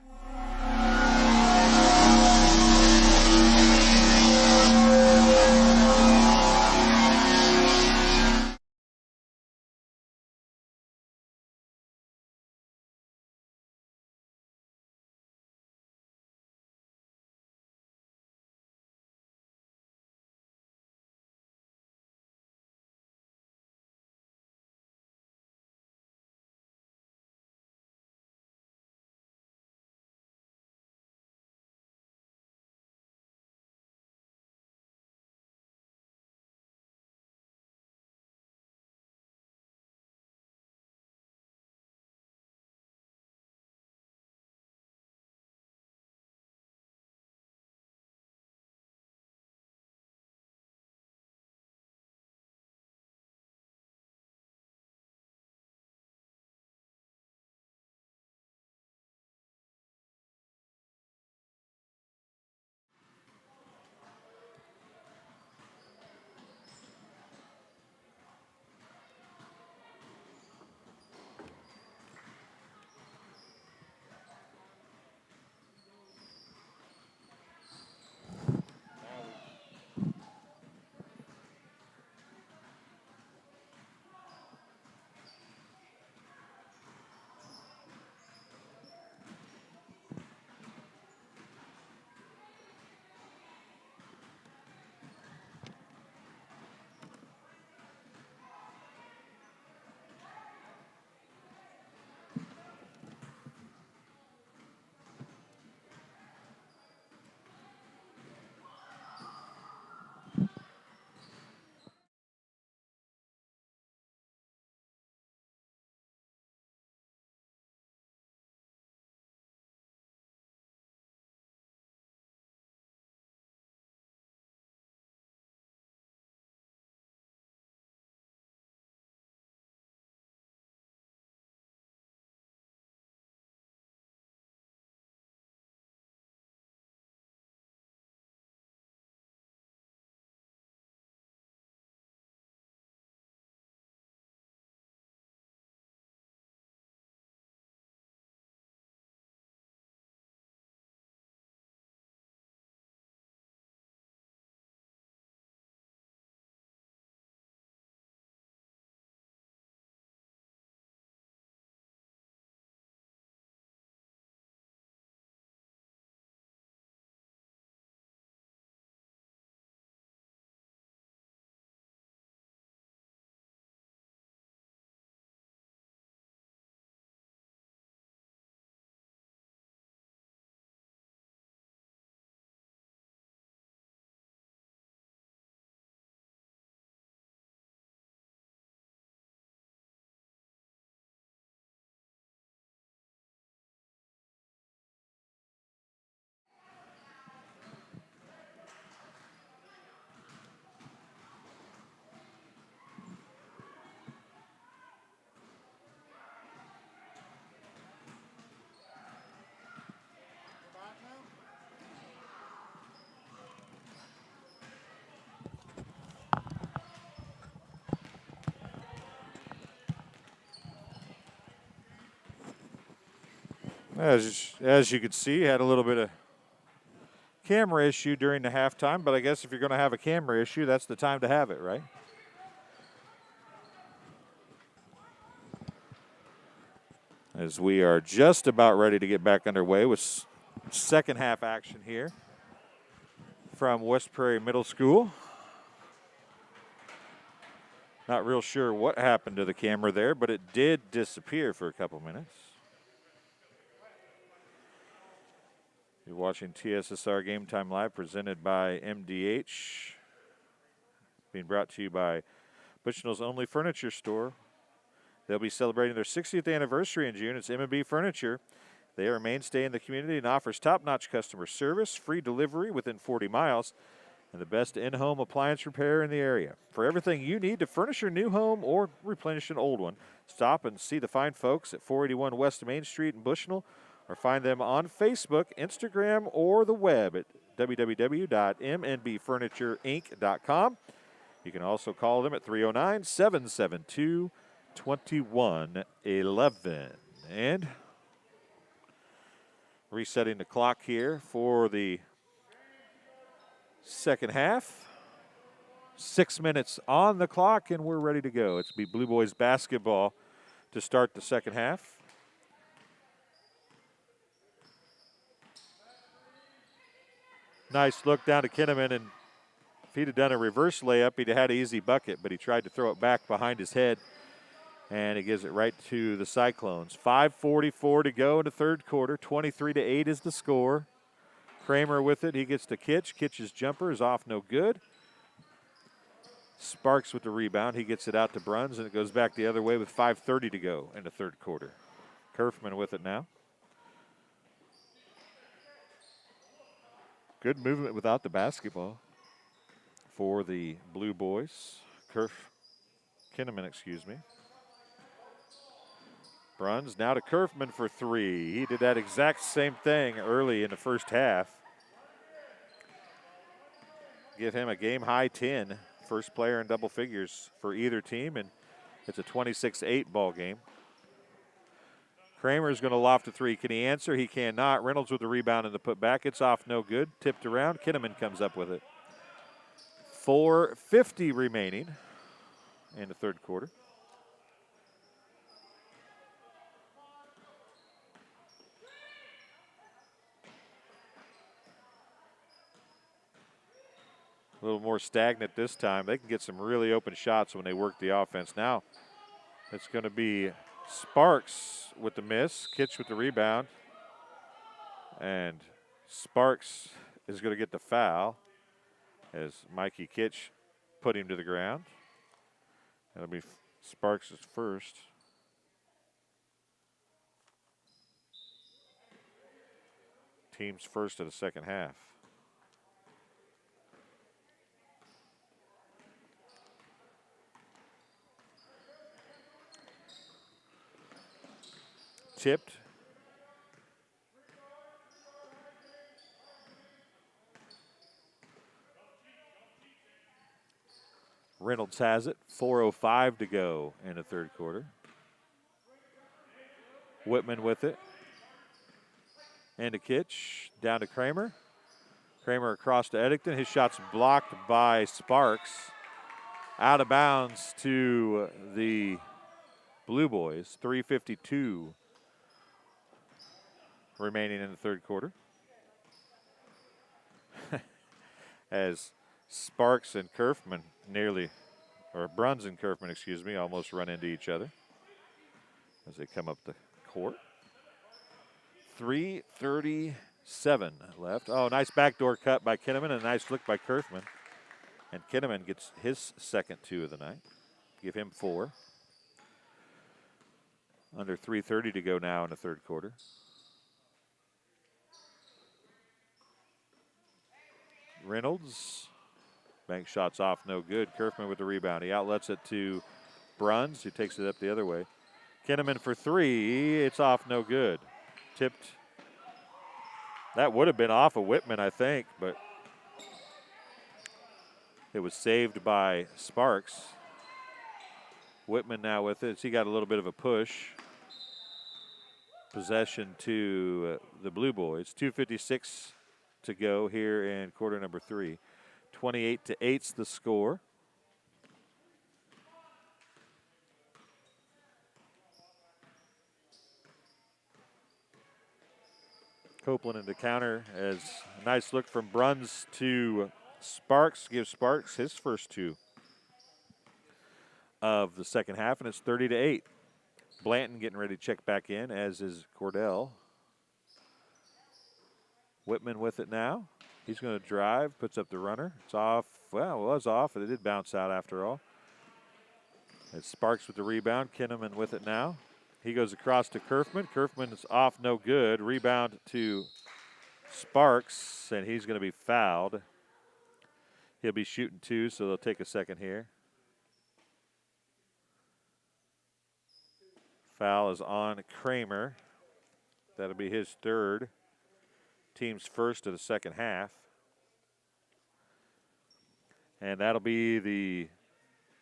As you could see, had a little bit of camera issue during the halftime, but I guess if you're going to have a camera issue, that's the time to have it, right? As we are just about ready to get back underway with second half action here from West Prairie Middle School. Not real sure what happened to the camera there, but it did disappear for a couple minutes. You're watching TSSR Game Time Live, presented by MDH. Being brought to you by Bushnell's Only Furniture Store. They'll be celebrating their 60th anniversary in June. It's M&B Furniture. They are a mainstay in the community and offers top-notch customer service, free delivery within 40 miles, and the best in-home appliance repair in the area. For everything you need to furnish your new home or replenish an old one, stop and see the fine folks at 481 West Main Street in Bushnell, or find them on Facebook, Instagram, or the web at www.mnbfurniturinc.com. You can also call them at 309-772-2111. And resetting the clock here for the second half. 6 minutes on the clock, and we're ready to go. It's be Blue Boys basketball to start the second half. Nice look down to Kinnaman, and if he'd have done a reverse layup, he'd have had an easy bucket, but he tried to throw it back behind his head, and he gives it right to the Cyclones. 5:44 to go in the third quarter. 23-8 is the score. Kramer with it. He gets to Kitch. Kitch's jumper is off, no good. Sparks with the rebound. He gets it out to Bruns, and it goes back the other way with 5:30 to go in the third quarter. Kerfman with it now. Good movement without the basketball for the Blue Boys. Kinnaman, excuse me. Bruns now to Kerfman for three. He did that exact same thing early in the first half. Give him a game-high 10. First player in double figures for either team, and it's a 26-8 ball game. Kramer's going to loft a three. Can he answer? He cannot. Reynolds with the rebound and the putback. It's off, no good. Tipped around. Kinnaman comes up with it. 4:50 remaining in the third quarter. A little more stagnant this time. They can get some really open shots when they work the offense. Now it's going to be Sparks with the miss, Kitch with the rebound, and Sparks is going to get the foul as Mikey Kitch put him to the ground. That'll be Sparks' first. Team's first of the second half. Tipped. Reynolds has it. 4:05 to go in the third quarter. Whitman with it. And to Kitch. Down to Kramer. Kramer across to Eddington. His shot's blocked by Sparks. Out of bounds to the Blue Boys. 3:52 remaining in the third quarter. As Sparks and Kerfman Bruns and Kerfman, excuse me, almost run into each other as they come up the court. 3:37 left. Oh, nice backdoor cut by Kinnaman and a nice look by Kerfman. And Kinnaman gets his second two of the night. Give him 4. Under 3:30 to go now in the third quarter. Reynolds, bank shots off, no good. Kerfman with the rebound. He outlets it to Bruns, who takes it up the other way. Kinnaman for three. It's off, no good. Tipped. That would have been off of Whitman, I think, but it was saved by Sparks. Whitman now with it. He got a little bit of a push. Possession to the Blue Boys. 2:56 to go here in quarter number 3. 28-8's the score. Copeland into counter as a nice look from Bruns to Sparks. Gives Sparks his first 2 of the second half, and it's 30-8. Blanton getting ready to check back in, as is Cordell. Whitman with it now. He's going to drive, puts up the runner. It's off. Well, it was off, but it did bounce out after all. It's Sparks with the rebound. Kinnaman with it now. He goes across to Kerfman. Kerfman's off, no good. Rebound to Sparks, and he's going to be fouled. He'll be shooting 2, so they'll take a second here. Foul is on Kramer. That'll be his 3rd. Team's first of the second half. And that'll be the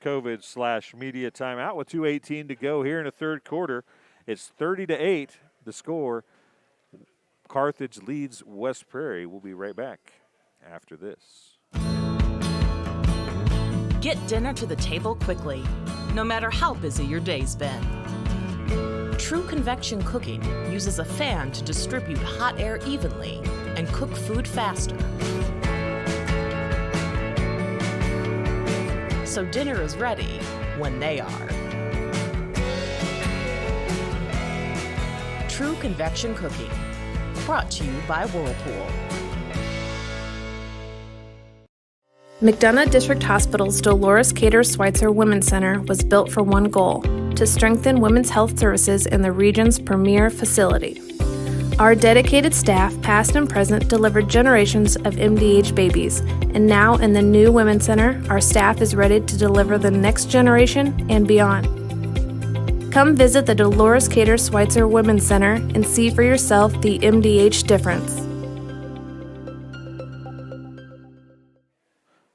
COVID/media timeout with 2:18 to go here in the third quarter. It's 30-8, the score. Carthage leads West Prairie. We'll be right back after this. Get dinner to the table quickly, no matter how busy your day's been. True convection cooking uses a fan to distribute hot air evenly and cook food faster. So dinner is ready when they are. True convection cooking, brought to you by Whirlpool. McDonough District Hospital's Dolores Cater Schweitzer Women's Center was built for one goal: to strengthen women's health services in the region's premier facility. Our dedicated staff, past and present, delivered generations of MDH babies, and now in the new Women's Center, our staff is ready to deliver the next generation and beyond. Come visit the Dolores Cater Schweitzer Women's Center and see for yourself the MDH difference.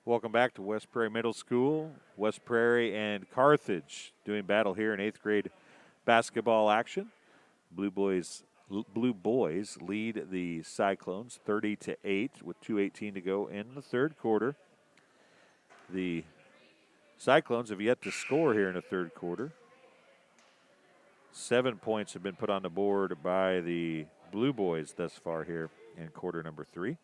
Welcome back to West Prairie Middle School. West Prairie and Carthage doing battle here in 8th grade basketball action. Blue Boys lead the Cyclones 30-8 with 2:18 to go in the third quarter. The Cyclones have yet to score here in the third quarter. 7 points have been put on the board by the Blue Boys thus far here in quarter number 3.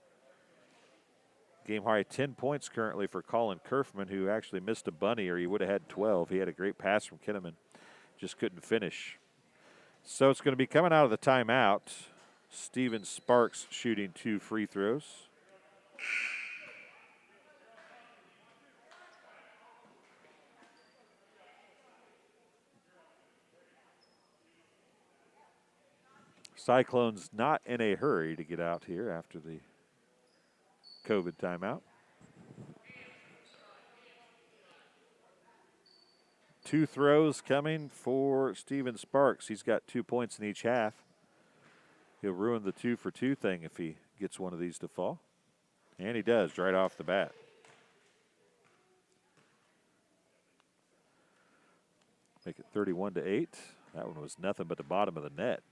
Game high 10 points currently for Colin Kerfman, who actually missed a bunny, or he would have had 12. He had a great pass from Kinnaman, just couldn't finish. So it's going to be coming out of the timeout. Steven Sparks shooting 2 free throws. Cyclones not in a hurry to get out here after the COVID timeout. 2 throws coming for Steven Sparks. He's got 2 points in each half. He'll ruin the 2-for-2 thing if he gets one of these to fall. And he does right off the bat. Make it 31-8. That one was nothing but the bottom of the net.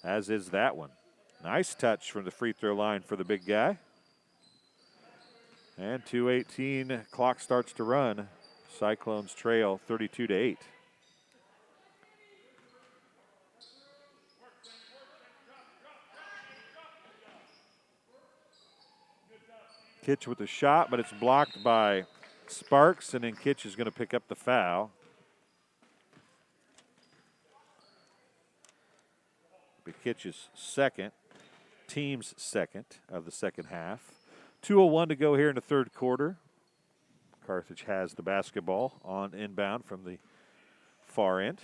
As is that one. Nice touch from the free throw line for the big guy. And 2:18, clock starts to run. Cyclones trail 32-8. Kitch with a shot, but it's blocked by Sparks, and then Kitch is going to pick up the foul. Kitch's second, team's second of the second half. 2:01 to go here in the third quarter. Carthage has the basketball on inbound from the far end.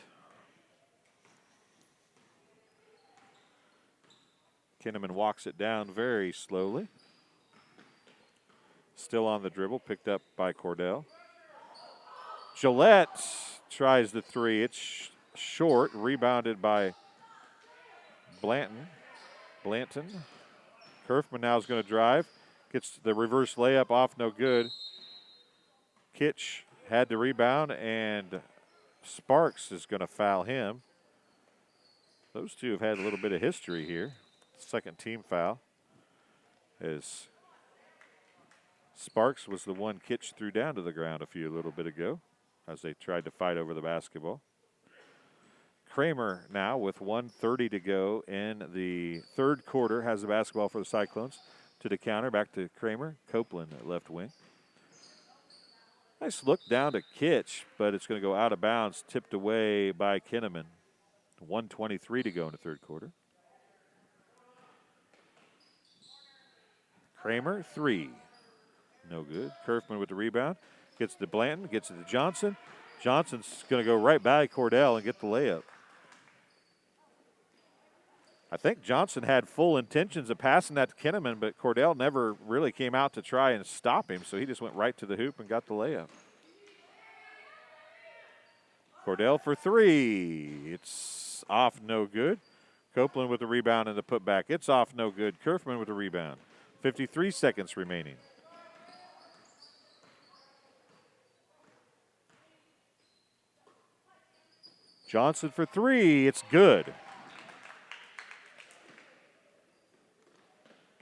Kinnaman walks it down very slowly. Still on the dribble, picked up by Cordell. Gillette tries the 3. It's short, rebounded by Blanton. Kerfman now is going to drive. Gets the reverse layup off, no good. Kitch had the rebound, and Sparks is going to foul him. Those two have had a little bit of history here. Second team foul as Sparks was the one Kitch threw down to the ground a little bit ago as they tried to fight over the basketball. Kramer now with 1:30 to go in the third quarter has the basketball for the Cyclones. To the counter, back to Kramer. Copeland at left wing. Nice look down to Kitch, but it's going to go out of bounds, tipped away by Kinnaman. 1:23 to go in the third quarter. Kramer, 3. No good. Kerfman with the rebound. Gets to Blanton, gets it to Johnson. Johnson's going to go right by Cordell and get the layup. I think Johnson had full intentions of passing that to Kinnaman, but Cordell never really came out to try and stop him, so he just went right to the hoop and got the layup. Cordell for 3. It's off, no good. Copeland with the rebound and the putback. It's off, no good. Kerfman with the rebound. 53 seconds remaining. Johnson for 3. It's good.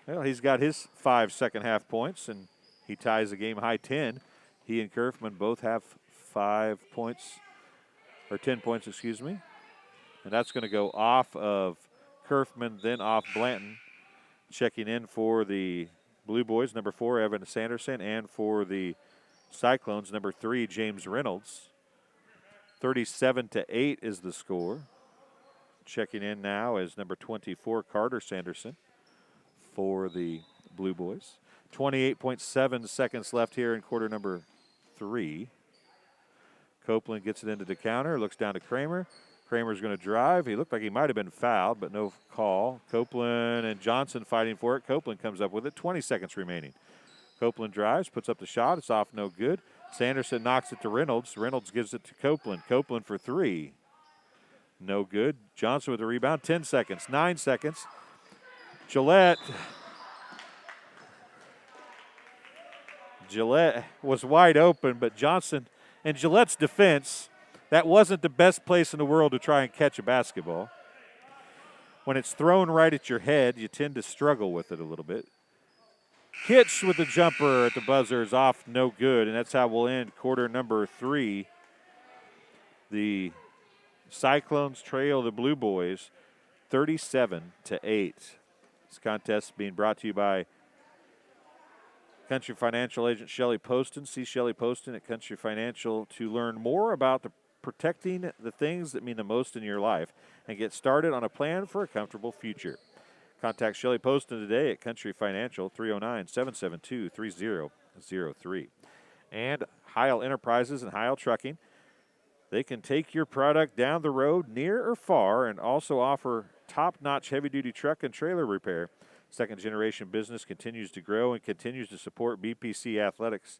Well, he's got his 5 second-half points, and he ties the game-high 10. He and Kerfman both have 5 points, or 10 points, excuse me. And that's going to go off of Kerfman, then off Blanton. Checking in for the Blue Boys, number 4, Evan Sanderson, and for the Cyclones, number 3, James Reynolds. 37-8 is the score. Checking in now is number 24, Carter Sanderson, for the Blue Boys. 28.7 seconds left here in quarter number 3. Copeland gets it into the counter, looks down to Kramer. Kramer's going to drive. He looked like he might have been fouled, but no call. Copeland and Johnson fighting for it. Copeland comes up with it. 20 seconds remaining. Copeland drives, puts up the shot. It's off, no good. Sanderson knocks it to Reynolds. Reynolds gives it to Copeland. Copeland for 3. No good. Johnson with the rebound. 10 seconds. 9 seconds. Gillette was wide open, but Johnson, in Gillette's defense, that wasn't the best place in the world to try and catch a basketball. When it's thrown right at your head, you tend to struggle with it a little bit. Kitch with the jumper at the buzzer is off, no good, and that's how we'll end quarter number 3. The Cyclones trail the Blue Boys 37-8. This contest being brought to you by Country Financial agent Shelley Poston. See Shelley Poston at Country Financial to learn more about protecting the things that mean the most in your life and get started on a plan for a comfortable future. Contact Shelley Poston today at Country Financial, 309-772-3003. And Heil Enterprises and Heil Trucking. They can take your product down the road, near or far, and also offer top-notch heavy-duty truck and trailer repair. Second-generation business continues to grow and continues to support BPC Athletics.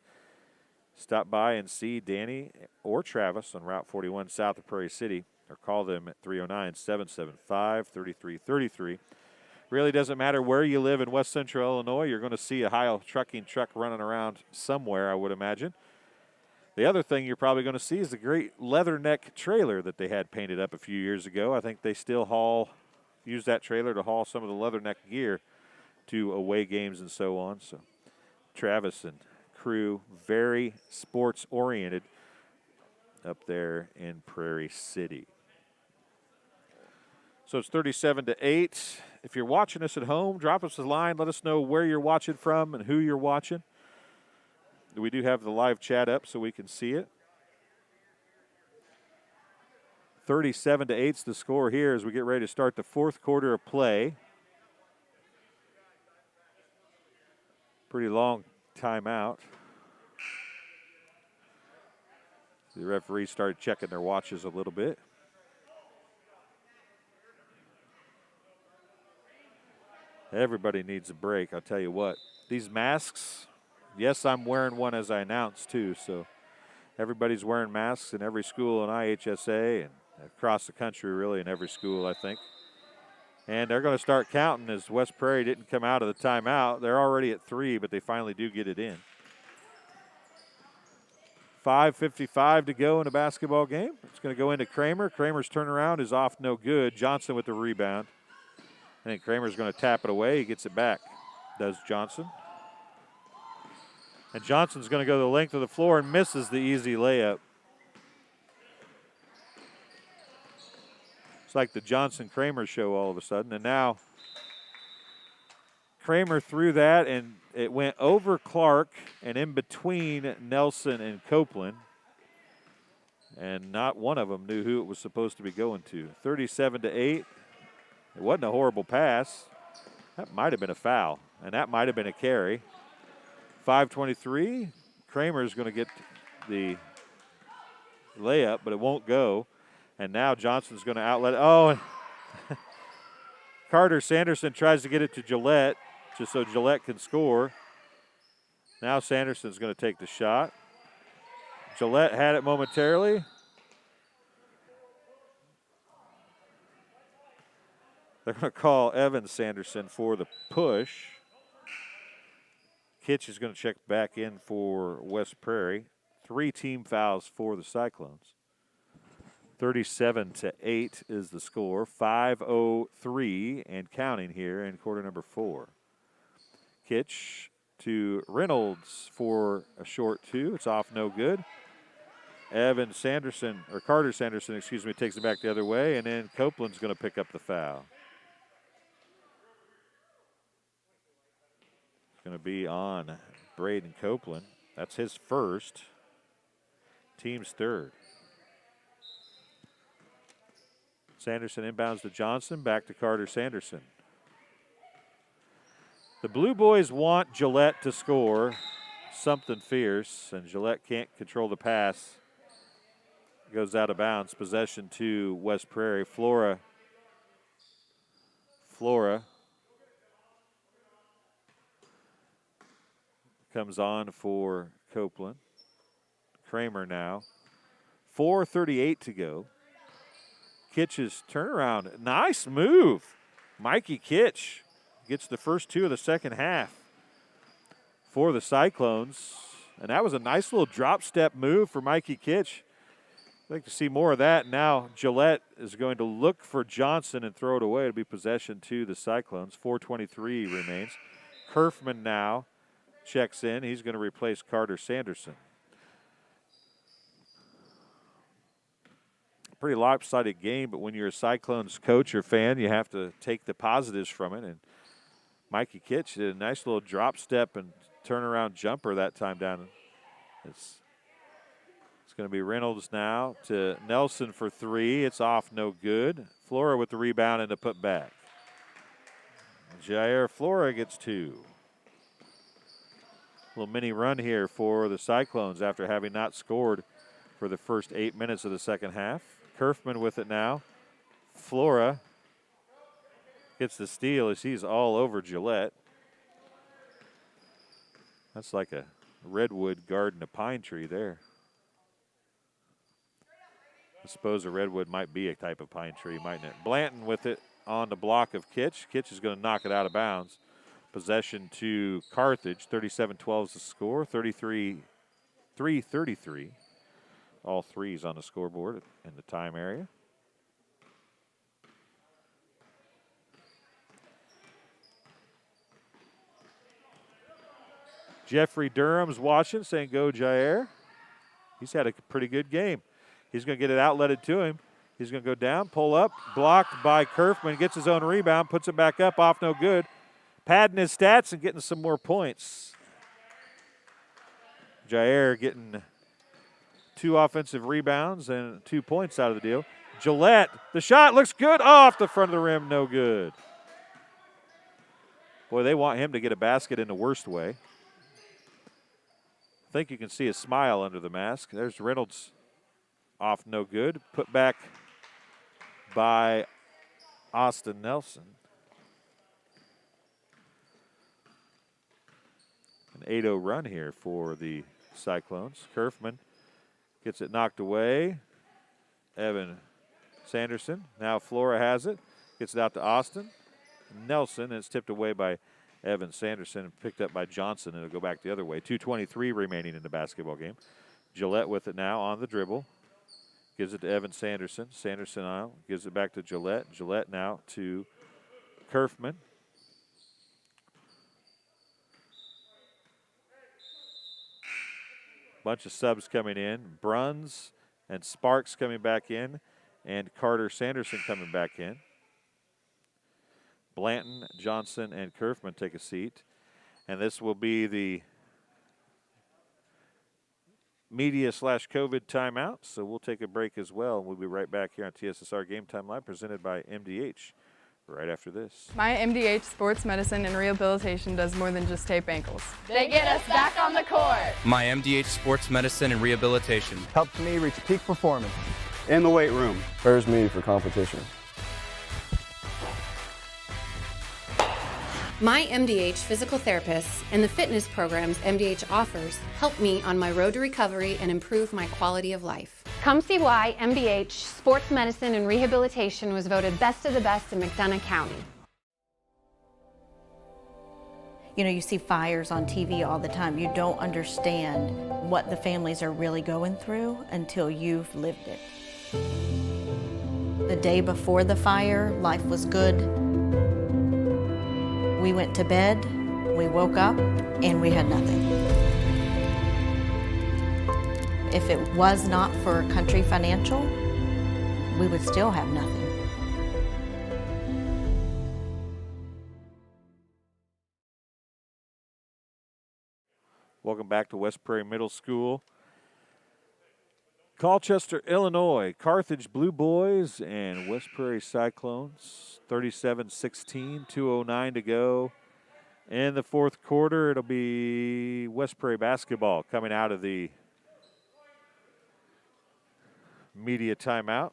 Stop by and see Danny or Travis on Route 41 south of Prairie City, or call them at 309-775-3333. Really doesn't matter where you live in West Central Illinois, you're going to see a Heil trucking truck running around somewhere, I would imagine. The other thing you're probably going to see is the great leatherneck trailer that they had painted up a few years ago. I think they still use that trailer to haul some of the leatherneck gear to away games and so on. So Travis and crew, very sports-oriented up there in Prairie City. So it's 37-8. If you're watching us at home, drop us a line. Let us know where you're watching from and who you're watching. We do have the live chat up so we can see it. 37-8 is the score here as we get ready to start the fourth quarter of play. Pretty long timeout. The referees started checking their watches a little bit. Everybody needs a break, I'll tell you what. These masks, yes, I'm wearing one as I announced too, so everybody's wearing masks in every school in IHSA and across the country really in every school, I think. And they're going to start counting as West Prairie didn't come out of the timeout. They're already at 3, but they finally do get it in. 5:55 to go in a basketball game. It's going to go into Kramer. Kramer's turnaround is off, no good. Johnson with the rebound. I think Kramer's going to tap it away. He gets it back. Does Johnson. And Johnson's going to go the length of the floor and misses the easy layup. It's like the Johnson-Kramer show all of a sudden. And now Kramer threw that, and it went over Clark and in between Nelson and Copeland. And not one of them knew who it was supposed to be going to. 37-8. It wasn't a horrible pass. That might have been a foul, and that might have been a carry. 5:23. Kramer's going to get the layup, but it won't go. And now Johnson's going to outlet it. Oh, Carter Sanderson tries to get it to Gillette just so Gillette can score. Now Sanderson's going to take the shot. Gillette had it momentarily. They're going to call Evan Sanderson for the push. Kitch is going to check back in for West Prairie. 3 team fouls for the Cyclones. 37-8 is the score. 5:03 and counting here in quarter number 4. Kitch to Reynolds for a short 2. It's off, no good. Carter Sanderson, takes it back the other way, and then Copeland's going to pick up the foul. It's going to be on Braden Copeland. That's his first. Team's third. Sanderson inbounds to Johnson, back to Carter Sanderson. The Blue Boys want Gillette to score something fierce, and Gillette can't control the pass. Goes out of bounds. Possession to West Prairie. Flora comes on for Copeland. Kramer now. 4:38 to go. Kitch's turnaround. Nice move. Mikey Kitch gets the first 2 of the second half for the Cyclones. And that was a nice little drop step move for Mikey Kitch. I'd like to see more of that. Now Gillette is going to look for Johnson and throw it away. It'll be possession to the Cyclones. 4:23 remains. Kerfman now checks in. He's going to replace Carter Sanderson. Pretty lopsided game, but when you're a Cyclones coach or fan, you have to take the positives from it. And Mikey Kitch did a nice little drop step and turnaround jumper that time down. It's going to be Reynolds now to Nelson for 3. It's off, no good. Flora with the rebound and the put back. Jair Flora gets 2. Little mini run here for the Cyclones after having not scored for the first 8 minutes of the second half. Kerfman with it now. Flora gets the steal as he's all over Gillette. That's like a redwood guarding a pine tree there. I suppose a redwood might be a type of pine tree, mightn't it? Blanton with it on the block of Kitch. Kitch is going to knock it out of bounds. Possession to Carthage. 37-12 is the score. 33. All threes on the scoreboard in the time area. Jeffrey Durham's watching, saying go Jair. He's had a pretty good game. He's going to get it outletted to him. He's going to go down, pull up, blocked by Kerfman, gets his own rebound, puts it back up, off no good. Padding his stats and getting some more points. Jair getting 2 offensive rebounds and 2 points out of the deal. Gillette, the shot looks good. Off the front of the rim, no good. Boy, they want him to get a basket in the worst way. I think you can see a smile under the mask. There's Reynolds, off no good. Put back by Austin Nelson. An 8-0 run here for the Cyclones. Kerfman gets it knocked away. Evan Sanderson. Now Flora has it. Gets it out to Austin. Nelson, and it's tipped away by Evan Sanderson and picked up by Johnson, and it'll go back the other way. 2:23 remaining in the basketball game. Gillette with it now on the dribble. Gives it to Evan Sanderson. Sanderson now gives it back to Gillette. Gillette now to Kerfman. Bunch of subs coming in. Bruns and Sparks coming back in, and Carter Sanderson coming back in. Blanton, Johnson, and Kerfman take a seat. And this will be the media/COVID timeout, so we'll take a break as well. We'll be right back here on TSSR Game Time Live, presented by MDH, right after this. My MDH Sports Medicine and Rehabilitation does more than just tape ankles. They get us back on the court. My MDH Sports Medicine and Rehabilitation helps me reach peak performance. In the weight room. Prepares me for competition. My MDH physical therapists and the fitness programs MDH offers help me on my road to recovery and improve my quality of life. Come see why MDH Sports Medicine and Rehabilitation was voted best of the best in McDonough County. You know, you see fires on TV all the time. You don't understand what the families are really going through until you've lived it. The day before the fire, life was good. We went to bed, we woke up, and we had nothing. If it was not for Country Financial, we would still have nothing. Welcome back to West Prairie Middle School. Colchester, Illinois, Carthage Blue Boys and West Prairie Cyclones, 37-16, 2:09 to go. In the fourth quarter, it'll be West Prairie basketball coming out of the media timeout.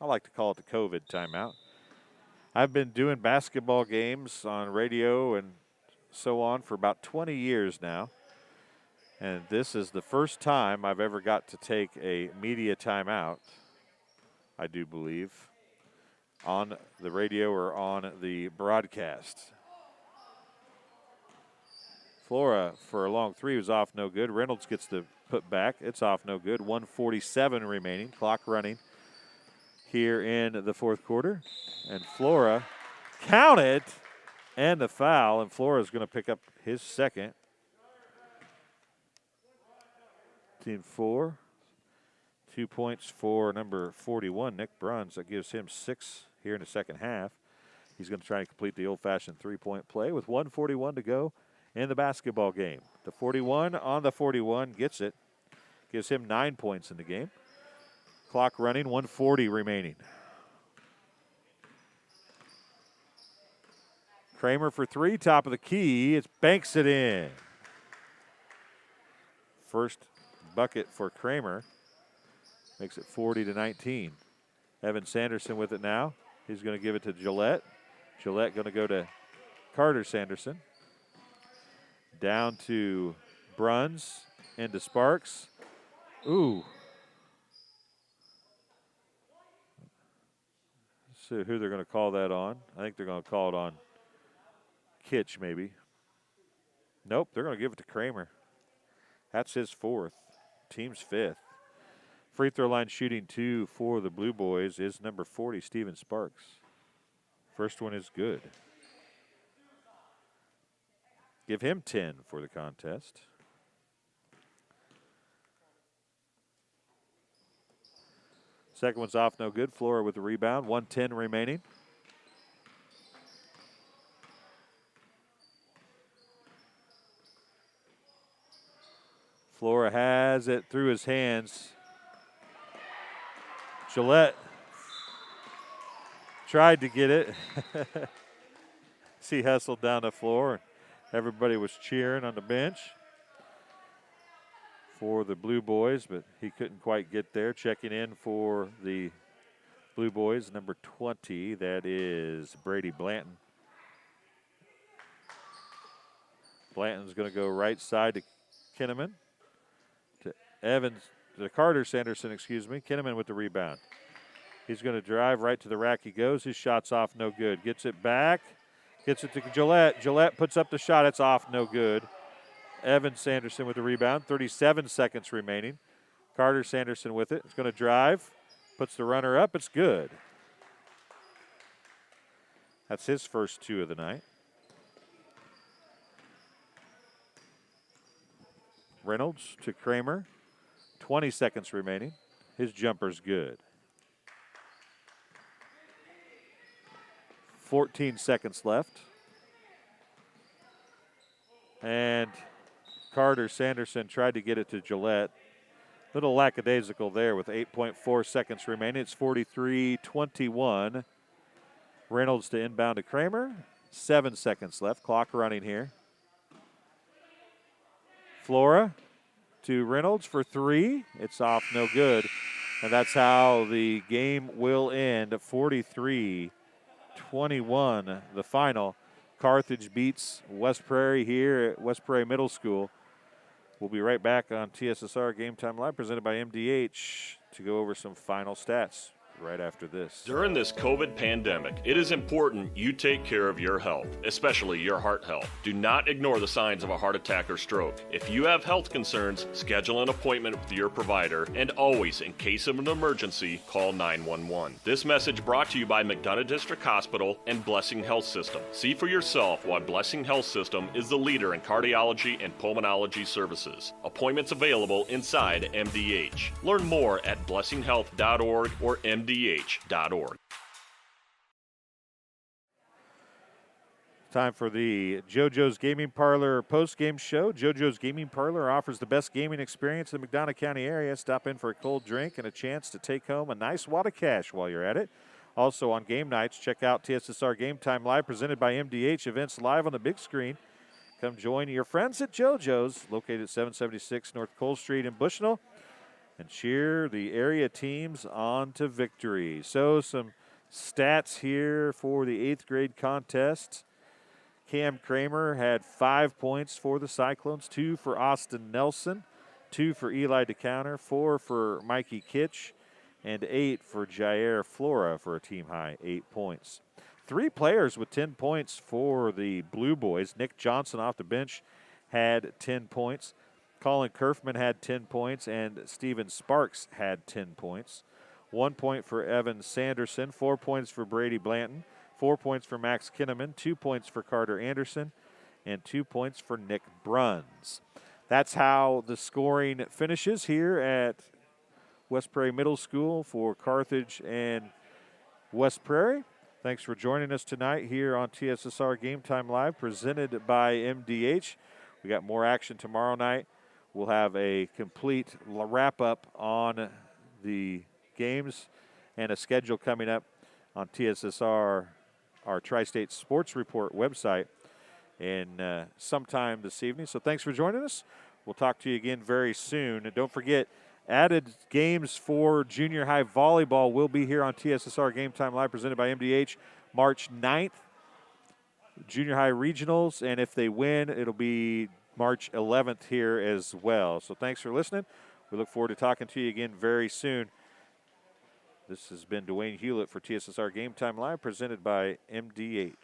I like to call it the COVID timeout. I've been doing basketball games on radio and so on for about 20 years now. And this is the first time I've ever got to take a media timeout, I do believe, on the radio or on the broadcast. Flora for a long three was off no good. Reynolds gets the put back. It's off no good. 1:47 remaining. Clock running here in the fourth quarter. And Flora counted and the foul. And Flora's going to pick up his second. Team 4. 2 points for number 41, Nick Bruns. That gives him 6 here in the second half. He's going to try and complete the old-fashioned three-point play with 1:41 to go in the basketball game. The 41 on the 41 gets it. Gives him 9 points in the game. Clock running, 1:40 remaining. Kramer for three, top of the key. It banks it in. First bucket for Kramer. Makes it 40-19. Evan Sanderson with it now. He's going to give it to Gillette. Gillette going to go to Carter Sanderson. Down to Bruns. Into Sparks. Ooh. Let's see who they're going to call that on. I think they're going to call it on Kitch, maybe. Nope, they're going to give it to Kramer. That's his fourth. Team's fifth. Free throw line shooting 2 for the Blue Boys is number 40, Steven Sparks. First one is good. Give him 10 for the contest. Second one's off, no good. Flora with the rebound. 1:10 remaining. Flora has it through his hands. Gillette tried to get it. He hustled down the floor. Everybody was cheering on the bench for the Blue Boys, but he couldn't quite get there. Checking in for the Blue Boys, number 20, that is Brady Blanton. Blanton's going to go right side to Kinnaman. To Carter Sanderson, Kinnaman with the rebound. He's going to drive right to the rack. He goes. His shot's off, no good. Gets it back. Gets it to Gillette. Gillette puts up the shot. It's off, no good. Evan Sanderson with the rebound. 37 seconds remaining. Carter Sanderson with it. It's going to drive. Puts the runner up. It's good. That's his first 2 of the night. Reynolds to Kramer. 20 seconds remaining. His jumper's good. 14 seconds left. And Carter Sanderson tried to get it to Gillette. Little lackadaisical there with 8.4 seconds remaining. It's 43-21. Reynolds to inbound to Kramer. 7 seconds left. Clock running here. Flora to Reynolds for 3. It's off, no good. And that's how the game will end. 43-21, the final. Carthage beats West Prairie here at West Prairie Middle School. We'll be right back on TSSR Game Time Live, presented by MDH, to go over some final stats right after this. During this COVID pandemic, it is important you take care of your health, especially your heart health. Do not ignore the signs of a heart attack or stroke. If you have health concerns, schedule an appointment with your provider, and always, in case of an emergency, call 911. This message brought to you by McDonough District Hospital and Blessing Health System. See for yourself why Blessing Health System is the leader in cardiology and pulmonology services. Appointments available inside MDH. Learn more at blessinghealth.org or MDH.org. Time for the JoJo's Gaming Parlor post-game show. JoJo's Gaming Parlor offers the best gaming experience in the McDonough County area. Stop in for a cold drink and a chance to take home a nice wad of cash while you're at it. Also on game nights, check out TSSR Game Time Live, presented by MDH. Events live on the big screen. Come join your friends at JoJo's, located at 776 North Cole Street in Bushnell, and cheer the area teams on to victory. So some stats here for the 8th grade contest. Cam Kramer had 5 points for the Cyclones, 2 for Austin Nelson, 2 for Eli DeCounter, 4 for Mikey Kitch, and 8 for Jair Flora for a team high 8 points. 3 players with 10 points for the Blue Boys. Nick Johnson off the bench had 10 points. Colin Kerfman had 10 points, and Steven Sparks had 10 points. 1 point for Evan Sanderson, 4 points for Brady Blanton, 4 points for Max Kinneman, 2 points for Carter Anderson, and 2 points for Nick Bruns. That's how the scoring finishes here at West Prairie Middle School for Carthage and West Prairie. Thanks for joining us tonight here on TSSR Game Time Live, presented by MDH. We got more action tomorrow night. We'll have a complete wrap-up on the games and a schedule coming up on TSSR, our Tri-State Sports Report website, in sometime this evening. So thanks for joining us. We'll talk to you again very soon. And don't forget, added games for junior high volleyball will be here on TSSR Game Time Live, presented by MDH, March 9th. Junior high regionals, and if they win, it'll be March 11th here as well. So thanks for listening. We look forward to talking to you again very soon. This has been Dwayne Hewlett for TSSR Game Time Live, presented by MDH.